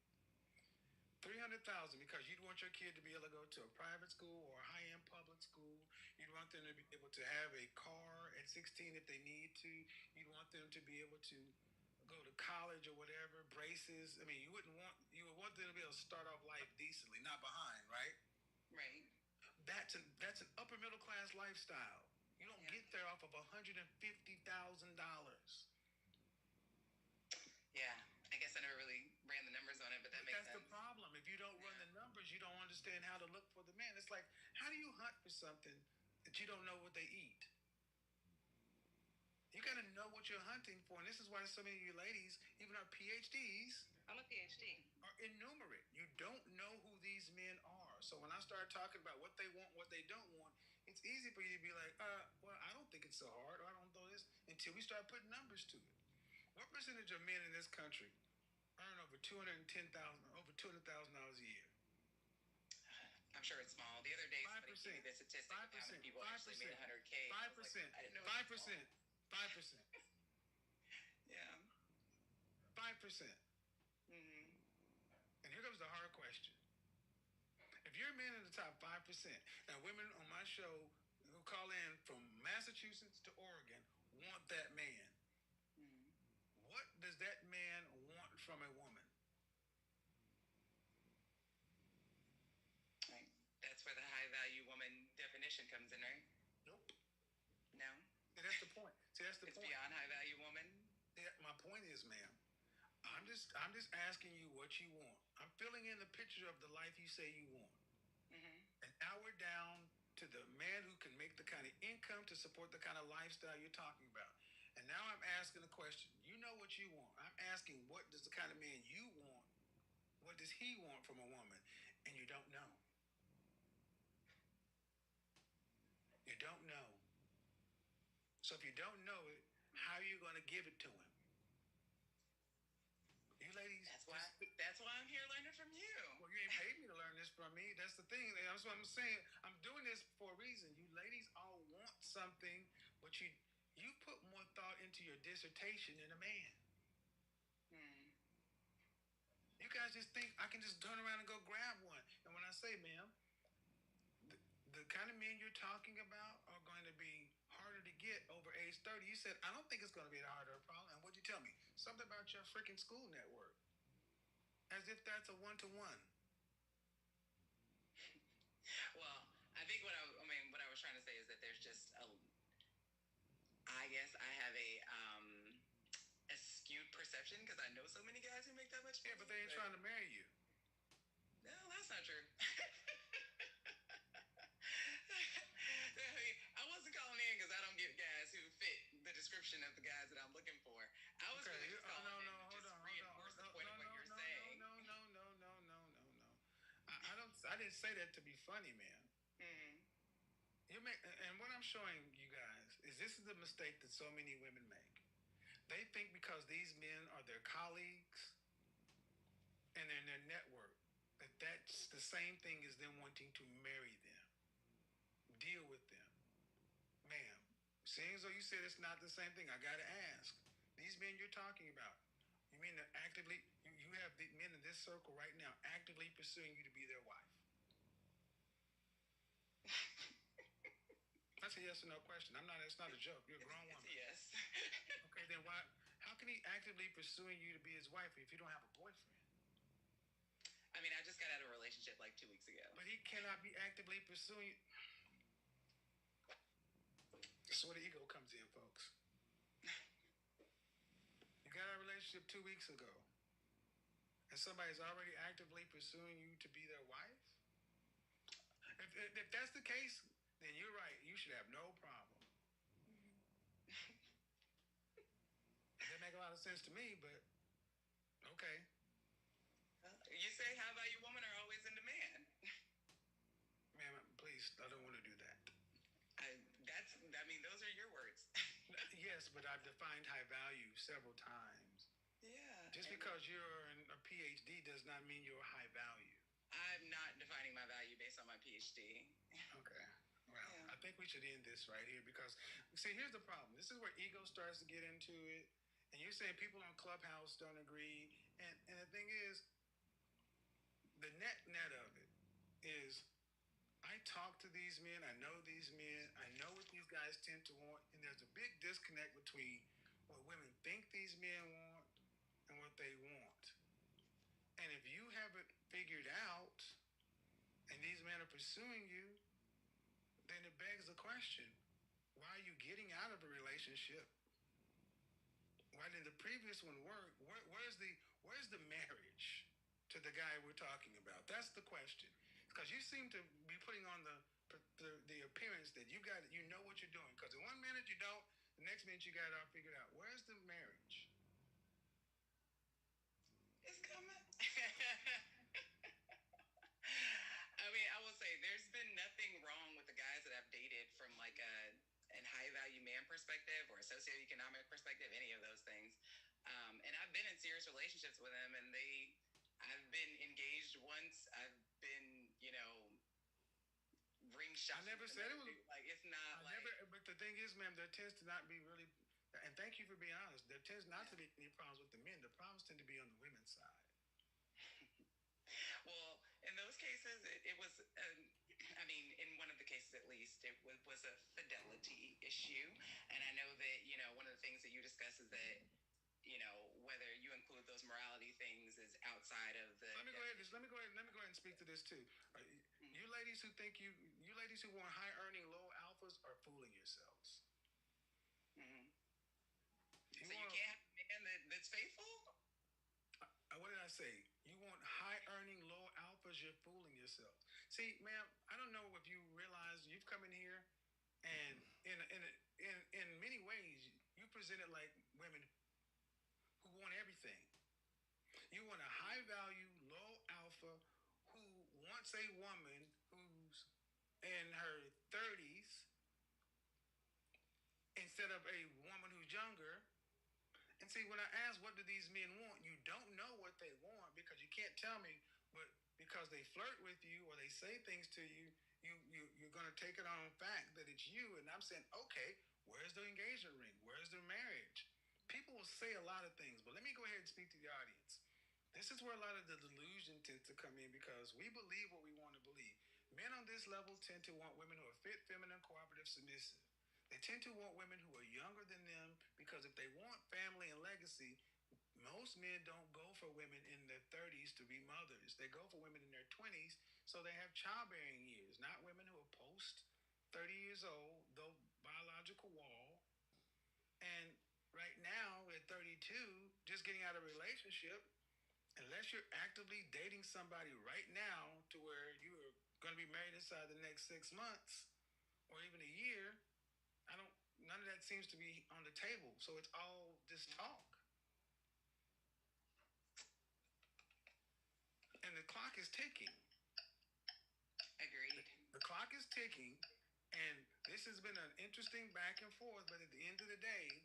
300,000 because you'd want your kid to be able to go to a private school or a high-end public school. You'd want them to be able to have a car at 16 if they need to. You'd want them to be able to go to college or whatever, braces. I mean, you would want them to be able to start off life decently, not behind, right? Right. That's an upper middle class lifestyle. You don't get there off of $150,000. Yeah, I guess I never really ran the numbers on it, but that makes sense. That's the problem. If you don't run the numbers, you don't understand how to look for the man. It's like, how do you hunt for something that you don't know what they eat? You got to know what you're hunting for, and this is why so many of you ladies, even our PhDs, I'm a PhD. are innumerate. You don't know who these men are. So when I start talking about what they want, what they don't want, it's easy for you to be like, well, I don't think it's so hard, or I don't know this, until we start putting numbers to it. What percentage of men in this country earn over $210,000 a year? I'm sure it's small. The other day, somebody gave me the statistic of how many people actually made 100K. 5%. I didn't know. 5%. 5%. Yeah. 5%. Mm-hmm. And here comes the hard question. If you're a man in the top 5%, and women on my show who call in from Massachusetts to Oregon want that man, Mm-hmm. what does that man want from a woman? Right. That's where the high value woman definition comes in, right? Nope. No. And that's the point. See, that's the It's point. beyond high value woman. Yeah, my point is, ma'am, I'm just asking you what you want. I'm filling in the picture of the life you say you want. Mm-hmm. And now we're down to the man who can make the kind of income to support the kind of lifestyle you're talking about. And now I'm asking the question. You know what you want. I'm asking, what does the kind of man you want, what does he want from a woman? And you don't know. You don't know. So if you don't know it, how are you going to give it to him? You ladies. That's why I'm here learning from you. Well, you ain't paid me to learn this from me. That's the thing. That's what I'm saying. I'm doing this for a reason. You ladies all want something, but you put more thought into your dissertation than a man. Hmm. You guys just think I can just turn around and go grab one. And when I say, ma'am, the kind of men you're talking about are going to be harder to get over age 30. You said, I don't think it's going to be that hard of a problem. And what'd you tell me? Something about your freaking school network. As if that's a one-to-one. Well, I think what I was trying to say is that there's just I guess I have a skewed perception because I know so many guys who make that much money. Yeah, but they ain't trying to marry you. No, that's not true. I wasn't calling in because I don't get guys who fit the description of the guys that I'm looking for. I was really just calling in to just reinforce the point of what you're saying. No. I didn't say that to be funny, man. Mm-hmm. And what I'm showing you guys is this is the mistake that so many women make. They think because these men are their colleagues and they're in their network, that that's the same thing as them wanting to marry them, deal with them. Ma'am, seeing as though you said it's not the same thing, I gotta ask. These men you're talking about, you mean they're actively, you have the men in this circle right now actively pursuing you to be their wife? That's a yes or no question. It's not a joke. You're a grown woman. Yes. Okay, then how can he actively pursuing you to be his wife if you don't have a boyfriend? I mean, I just got out of a relationship like 2 weeks ago. But he cannot be actively pursuing. That's where the ego comes in, folks. You got out of a relationship 2 weeks ago, and somebody's already actively pursuing you to be their wife? If that's the case, then you're right. You should have no problem. That make a lot of sense to me, but okay. You say high value women are always in demand. Ma'am, please, I don't want to do that. Those are your words. Yes, but I've defined high value several times. Yeah. Just because you're a PhD does not mean you're high value. I'm not defining my value based on my PhD. Okay. Well, Yeah. I think we should end this right here because, see, here's the problem. This is where ego starts to get into it. And you're saying people on Clubhouse don't agree. And the thing is, the net of it is I talk to these men. I know these men. I know what these guys tend to want. And there's a big disconnect between what women think these men want and what they want. And if you haven't figured out and these men are pursuing you, then it begs the question, why are you getting out of a relationship? Why did the previous one work? Where's the marriage to the guy we're talking about? That's the question. Because you seem to be putting on the appearance that you know what you're doing. Because in 1 minute you don't, the next minute you got it all figured out. Where's the marriage? It's coming. I mean, I will say there's been nothing wrong with the guys that I've dated from like an high value man perspective or a socioeconomic perspective, any of those things. And I've been in serious relationships with them, and I've been engaged once. I've been, shot. I never said it was like it's not like. But the thing is, ma'am, there tends to not be really. And thank you for being honest. There tends not to be any problems with the men. The problems tend to be on the women's side. Well, in those cases, it was, I mean, in one of the cases at least, it was a fidelity issue. And I know that, one of the things that you discuss is that, whether you include those morality things is outside of the. Let me go ahead and speak to this too. You ladies who think you ladies who want high earning, low alphas are fooling yourselves. Mm-hmm. So you can't have a man that's faithful? What did I say? You want high earning, low alphas, you're fooling yourself. See, ma'am, I don't know if you realize you've come in here and in many ways you present it like women who want everything. You want a high value, low alpha who wants a woman who's in her 30s instead of a woman who's younger. And see, when I ask what do these men want, you don't know what they want because you can't tell me, but because they flirt with you or they say things to you, you're going to take it on fact that it's you. And I'm saying, okay, where's the engagement ring? Where's the marriage? People will say a lot of things, but let me go ahead and speak to the audience. This is where a lot of the delusion tends to come in because we believe what we want to believe. Men on this level tend to want women who are fit, feminine, cooperative, submissive. They tend to want women who are younger than them because if they want family and legacy, most men don't go for women in their 30s to be mothers. They go for women in their 20s so they have childbearing years, not women who are post 30 years old, though biological wall. And right now at 32, just getting out of a relationship, unless you're actively dating somebody right now to where you're going to be married inside the next 6 months or even a year, none of that seems to be on the table. So it's all just talk. And the clock is ticking. Agreed. The clock is ticking, and this has been an interesting back and forth, but at the end of the day,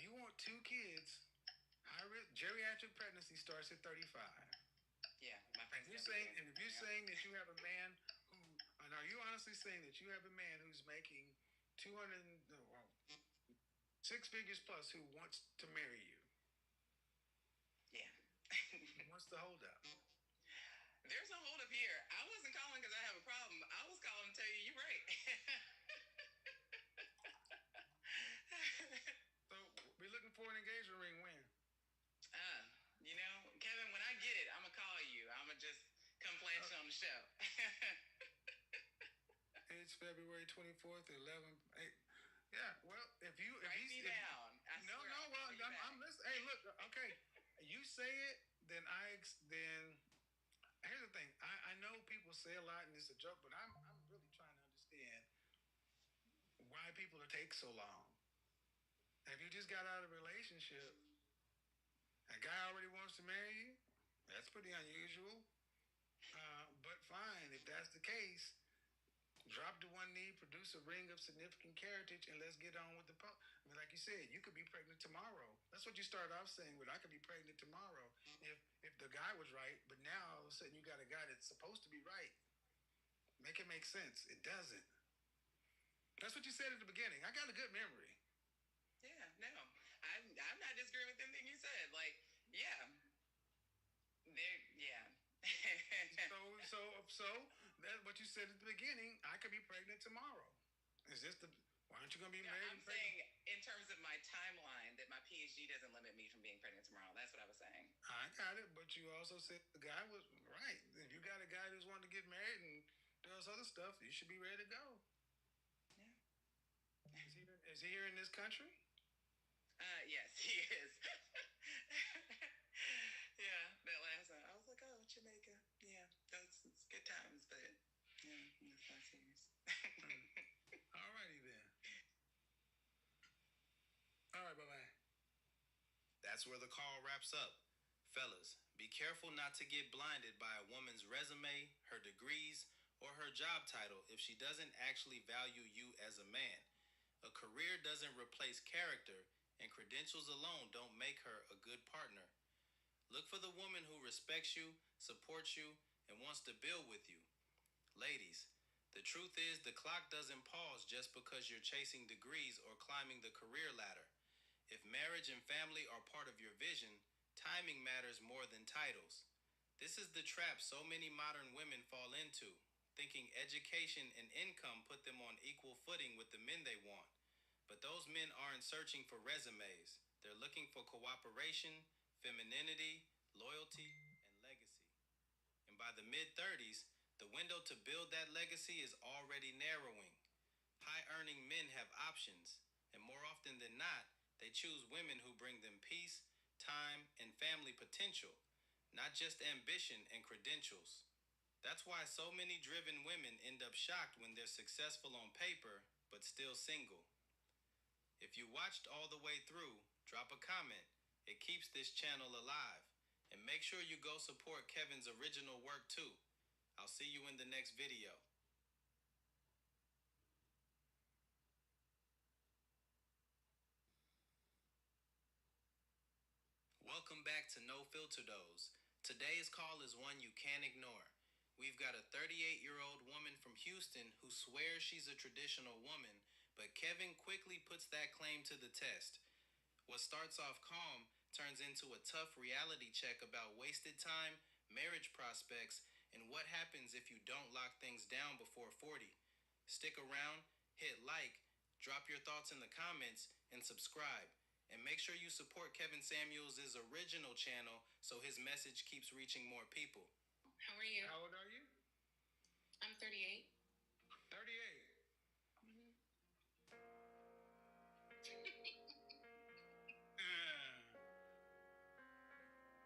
you want 2 kids, high risk, geriatric pregnancy starts at 35. Yeah, my friends. If you're saying that you have a man who, and are you honestly saying that you have a man who's making 6 figures plus who wants to marry you? Yeah. What's the holdup? There's no holdup here. I wasn't calling because I have a problem. I was calling to tell you you're right. So we're looking for an engagement ring when? Kevin, when I get it, I'm going to call you. I'm going to just come flash on the show. It's February 24th at 11. Yeah, well, if Write me down. I'm listening. Hey, look, okay, you say it, then here's the thing. I know people say a lot and it's a joke, but I'm really trying to understand why people take so long. If you just got out of a relationship, a guy already wants to marry you, that's pretty unusual. But fine, if that's the case, drop to one knee, produce a ring of significant heritage, and let's get on with the I mean, like you said, you could be pregnant tomorrow. That's what you started off saying, but I could be pregnant tomorrow if the guy was right. But now all of a sudden you got a guy that's supposed to be right. Make it make sense. It doesn't. That's what you said at the beginning. I got a good memory. Yeah, no, I'm not disagreeing with anything you said. Like, yeah, yeah. So that's what you said at the beginning. I could be pregnant tomorrow. Is this why aren't you gonna be married? I'm saying in terms of my timeline that my PhD doesn't limit me from being pregnant tomorrow. That's what I was saying. I got it, but you also said the guy was right. If you got a guy who's wanting to get married and does other stuff, you should be ready to go. Yeah. Is he here in this country? Yes, he is. Yeah, that last one. I was like, oh, Jamaica. Yeah, it's good times, but yeah, it's not serious. Alrighty then. All right, bye-bye. That's where the call wraps up. Fellas, be careful not to get blinded by a woman's resume, her degrees, or her job title if she doesn't actually value you as a man. A career doesn't replace character, and credentials alone don't make her a good partner. Look for the woman who respects you, supports you, and wants to build with you. Ladies, The truth is, the clock doesn't pause just because you're chasing degrees or climbing the career ladder. If marriage and family are part of your vision, timing matters more than titles. This is the trap so many modern women fall into, thinking education and income put them on equal footing with the men they want. But those men aren't searching for resumes. They're looking for cooperation, femininity, loyalty, and legacy. And by the mid 30s, the window to build that legacy is already narrowing. High earning men have options, and more often than not, they choose women who bring them peace, time, and family potential, not just ambition and credentials. That's why so many driven women end up shocked when they're successful on paper but still single. If you watched all the way through, drop a comment. It keeps this channel alive. And make sure you go support Kevin's original work too. I'll see you in the next video. Welcome back to No Filter Dose. Today's call is one you can't ignore. We've got a 38-year-old woman from Houston who swears she's a traditional woman, but Kevin quickly puts that claim to the test. What starts off calm turns into a tough reality check about wasted time, marriage prospects, and what happens if you don't lock things down before 40. Stick around, hit like, drop your thoughts in the comments, and subscribe. And make sure you support Kevin Samuels' original channel so his message keeps reaching more people. How are you? How old are you? I'm 38. 38.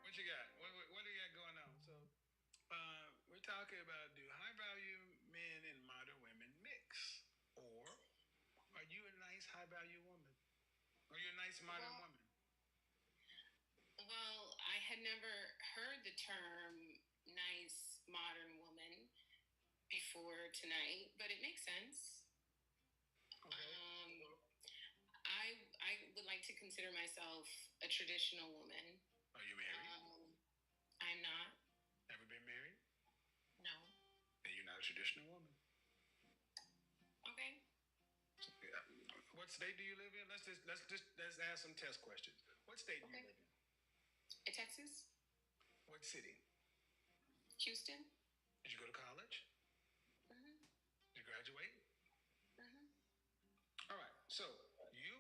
What you got? What do you got going on? So, we're talking about, do high value men and modern women mix? Or are you a nice high value woman? Are you a nice modern woman? Well, I had never heard the term nice modern woman before tonight, but it makes sense. Okay. I would like to consider myself a traditional woman. Are you married? I'm not. Ever been married? No. Then you're not a traditional woman. Okay. Yeah. What state do you live in? Let's ask some test questions. What state do you live in? Texas? What city? Houston? Did you go to college? Mm-hmm. Did you graduate? Mm-hmm. All right. So you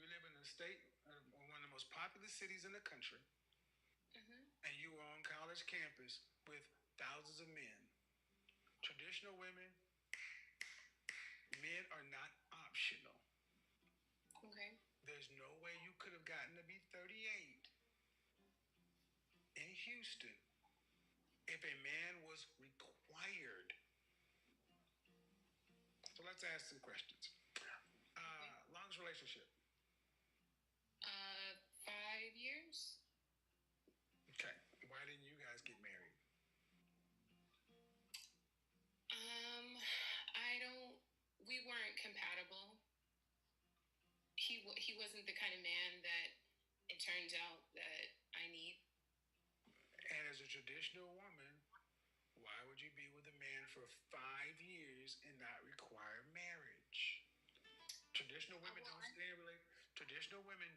live in a state, one of the most populous cities in the country, Mm-hmm. and you were on college campus with thousands of men. Traditional women, men are not optional. Okay. There's no way you could have gotten to be 38 in Houston if a man was required. So let's ask some questions. Longest relationship? 5 years. Okay. Why didn't you guys get married? We weren't compatible. He wasn't the kind of man that it turns out that I need. And as a traditional woman, why would you be with a man for 5 years and not require marriage? Traditional women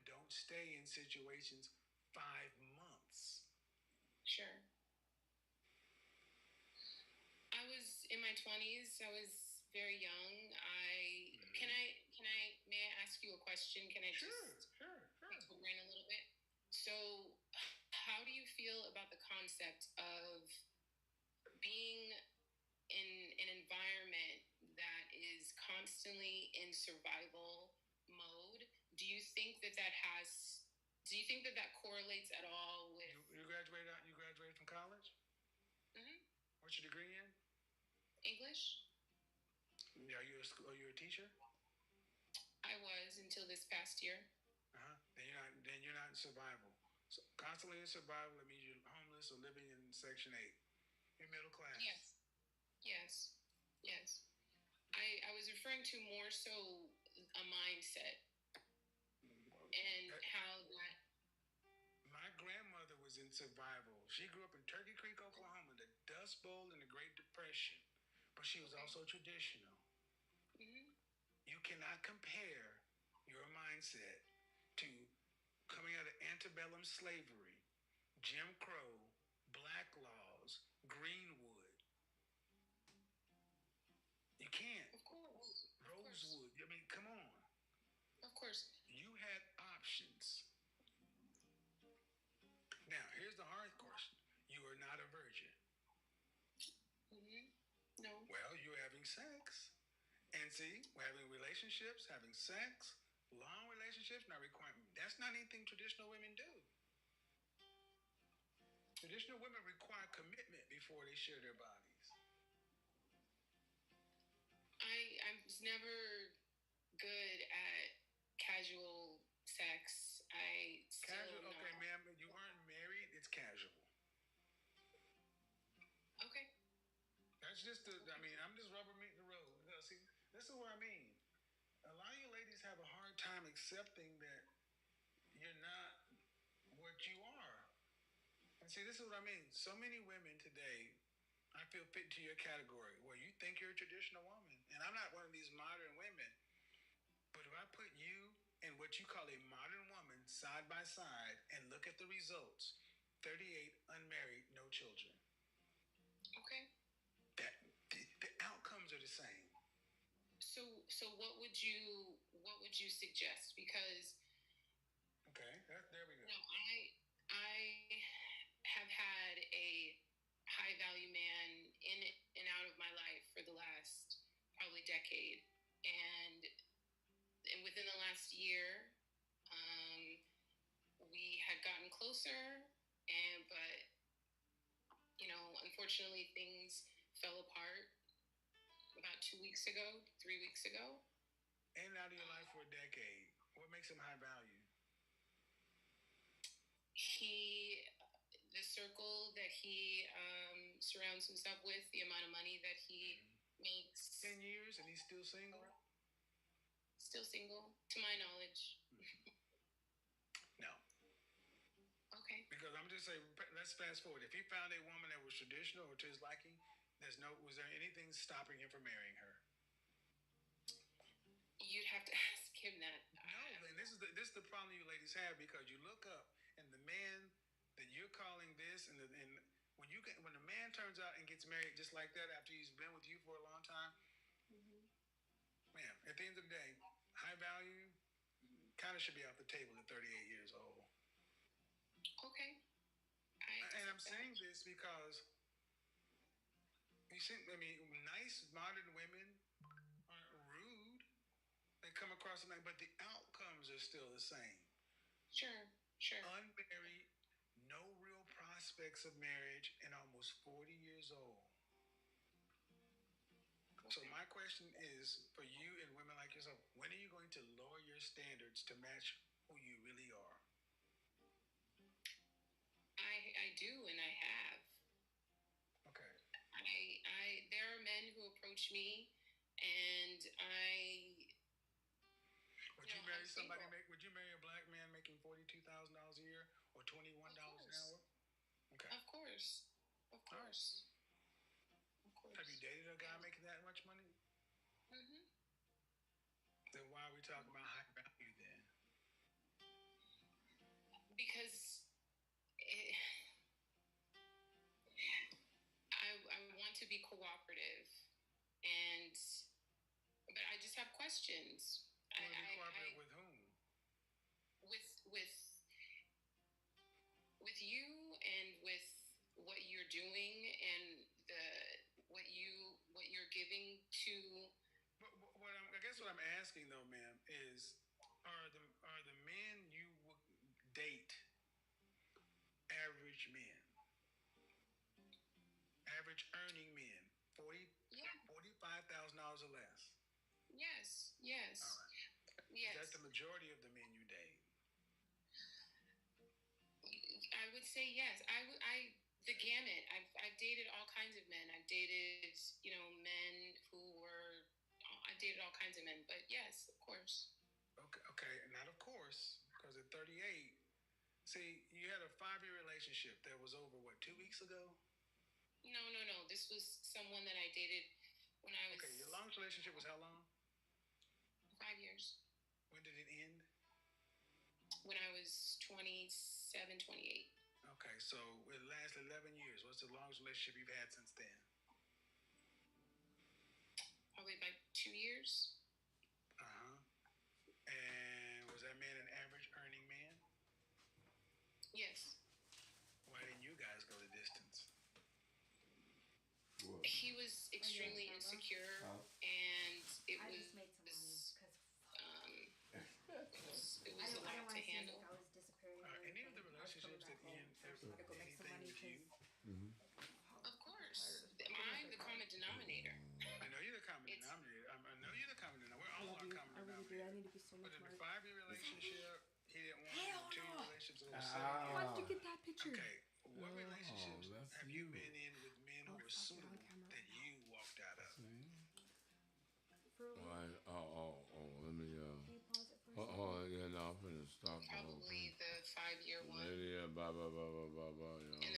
don't stay in situations 5 months. Sure. I was in my 20s. I was very young. May I ask you a question? Can I Sure. rant a little bit? So, how do you feel about the concept of being in an environment that is constantly in survival mode? Do you think that correlates at all with You graduated from college? Mhm. What's your degree in? English? Are you a teacher? I was until this past year. Then you're not in survival. So constantly in survival, it means you're homeless or living in Section 8. You're middle class. Yes. I was referring to more so a mindset and how that. My grandmother was in survival. She grew up in Turkey Creek, Oklahoma, the Dust Bowl and the Great Depression. but she was also traditional. Mm-hmm. You cannot compare your mindset to coming out of antebellum slavery, Jim Crow, black laws, Greenwood. You can't. Of course. Of course. Rosewood. I mean, come on. Of course. You had options. Now, here's the hard question. You are not a virgin. Mm-hmm. No. Well, you're having sex. And see, we're having relationships, having sex, long relationships, not requiring. That's not anything traditional women do. Traditional women require commitment before they share their bodies. I was never good at casual sex. I still Casual, okay, not. ma'am, you weren't married, it's casual. Okay. That's just the, I mean, I'm just rubber meeting the road. No, see, this is what I mean. A lot of you ladies have a hard time accepting that you're not what you are. And see, this is what I mean. So many women today, I feel fit to your category where you think you're a traditional woman. And I'm not one of these modern women. But if I put you and what you call a modern woman side by side and look at the results, 38 unmarried, no children. Okay. That the outcomes are the same. So what would you suggest? Because Okay, there we go. I have had a high value man in and out of my life for the last probably decade, and within the last year, um, we had gotten closer, and but unfortunately, things fell apart about 2 weeks ago, 3 weeks ago. In and out of your life for a decade. What makes him high value? He, the circle that he surrounds himself with, the amount of money that he makes. 10 years and he's still single? Still single, to my knowledge. No. Okay. Because I'm just saying, let's fast forward. If he found a woman that was traditional or to his liking, was there anything stopping him from marrying her? You'd have to ask him that. No, and this is the problem you ladies have because you look up and the man that you're calling this and when a man turns out and gets married just like that after he's been with you for a long time, man, at the end of the day, high value kind of should be off the table at 38 years old. Okay. And I'm saying this because you see, I mean, nice modern women aren't rude. They come across the night, but the outcomes are still the same. Sure. Unmarried, no real prospects of marriage, and almost 40 years old. So my question is for you and women like yourself, when are you going to lower your standards to match who you really are? I do, and I have. Okay. There are men who approach me, and Would you marry somebody? Would you marry a black man making $42,000 a year or $21 an hour? Okay. Of course. Of course. Of course. Have you dated a guy making that much money? Mm-hmm. Then why are we talking about high value then? Because I want to be cooperative, but I just have questions. You want to be cooperative with whom? With you and with what you're doing and what you're giving to. But I guess what I'm asking though, ma'am, is are the men you would date average men, average earning men, 40, Yeah. $45,000 or less? Yes. All right. Yes. Is that the majority of the men you date? I would say yes. The gamut. I've dated all kinds of men. I've dated men who were. I've dated all kinds of men, but yes, of course. Okay, not of course, because at 38, see, you had a 5-year relationship that was over what 2 weeks ago. No. This was someone that I dated When I was Okay, your longest relationship was how long? 5 years. When did it end? When I was 27, 28. Okay, so it lasted 11 years. What's the longest relationship you've had since then? Probably about 2 years. Uh-huh. And was that man an average earning man? Yes. Why didn't you guys go the distance? What? He was extremely insecure, and it I was just made some money because it was a I lot don't to want to seem handle. like I was disappearing. Or Any of the anything. I was coming relationships that back home end first. ever I had to go make some anything money with you? because Of course, I'm the common denominator. I know you're the common It's- denominator. I know you're the common denominator. We're all I love our you. common I really do. I denominator. need to be so But much in the more. 5-year relationship, he didn't want Hell you. 2-year no. relationships over 7 years. Why'd you get that picture? Okay, what relationships that's have you you. been in with men who Oh, were fuck, you're on suitable camera that right now. you walked out of? For real? Why? Let me. Can you pause it for a second? Yeah, no, I'm finna stop the whole Probably thing. the 5-year one. Maybe, blah, blah, blah, blah, blah, blah, you know. And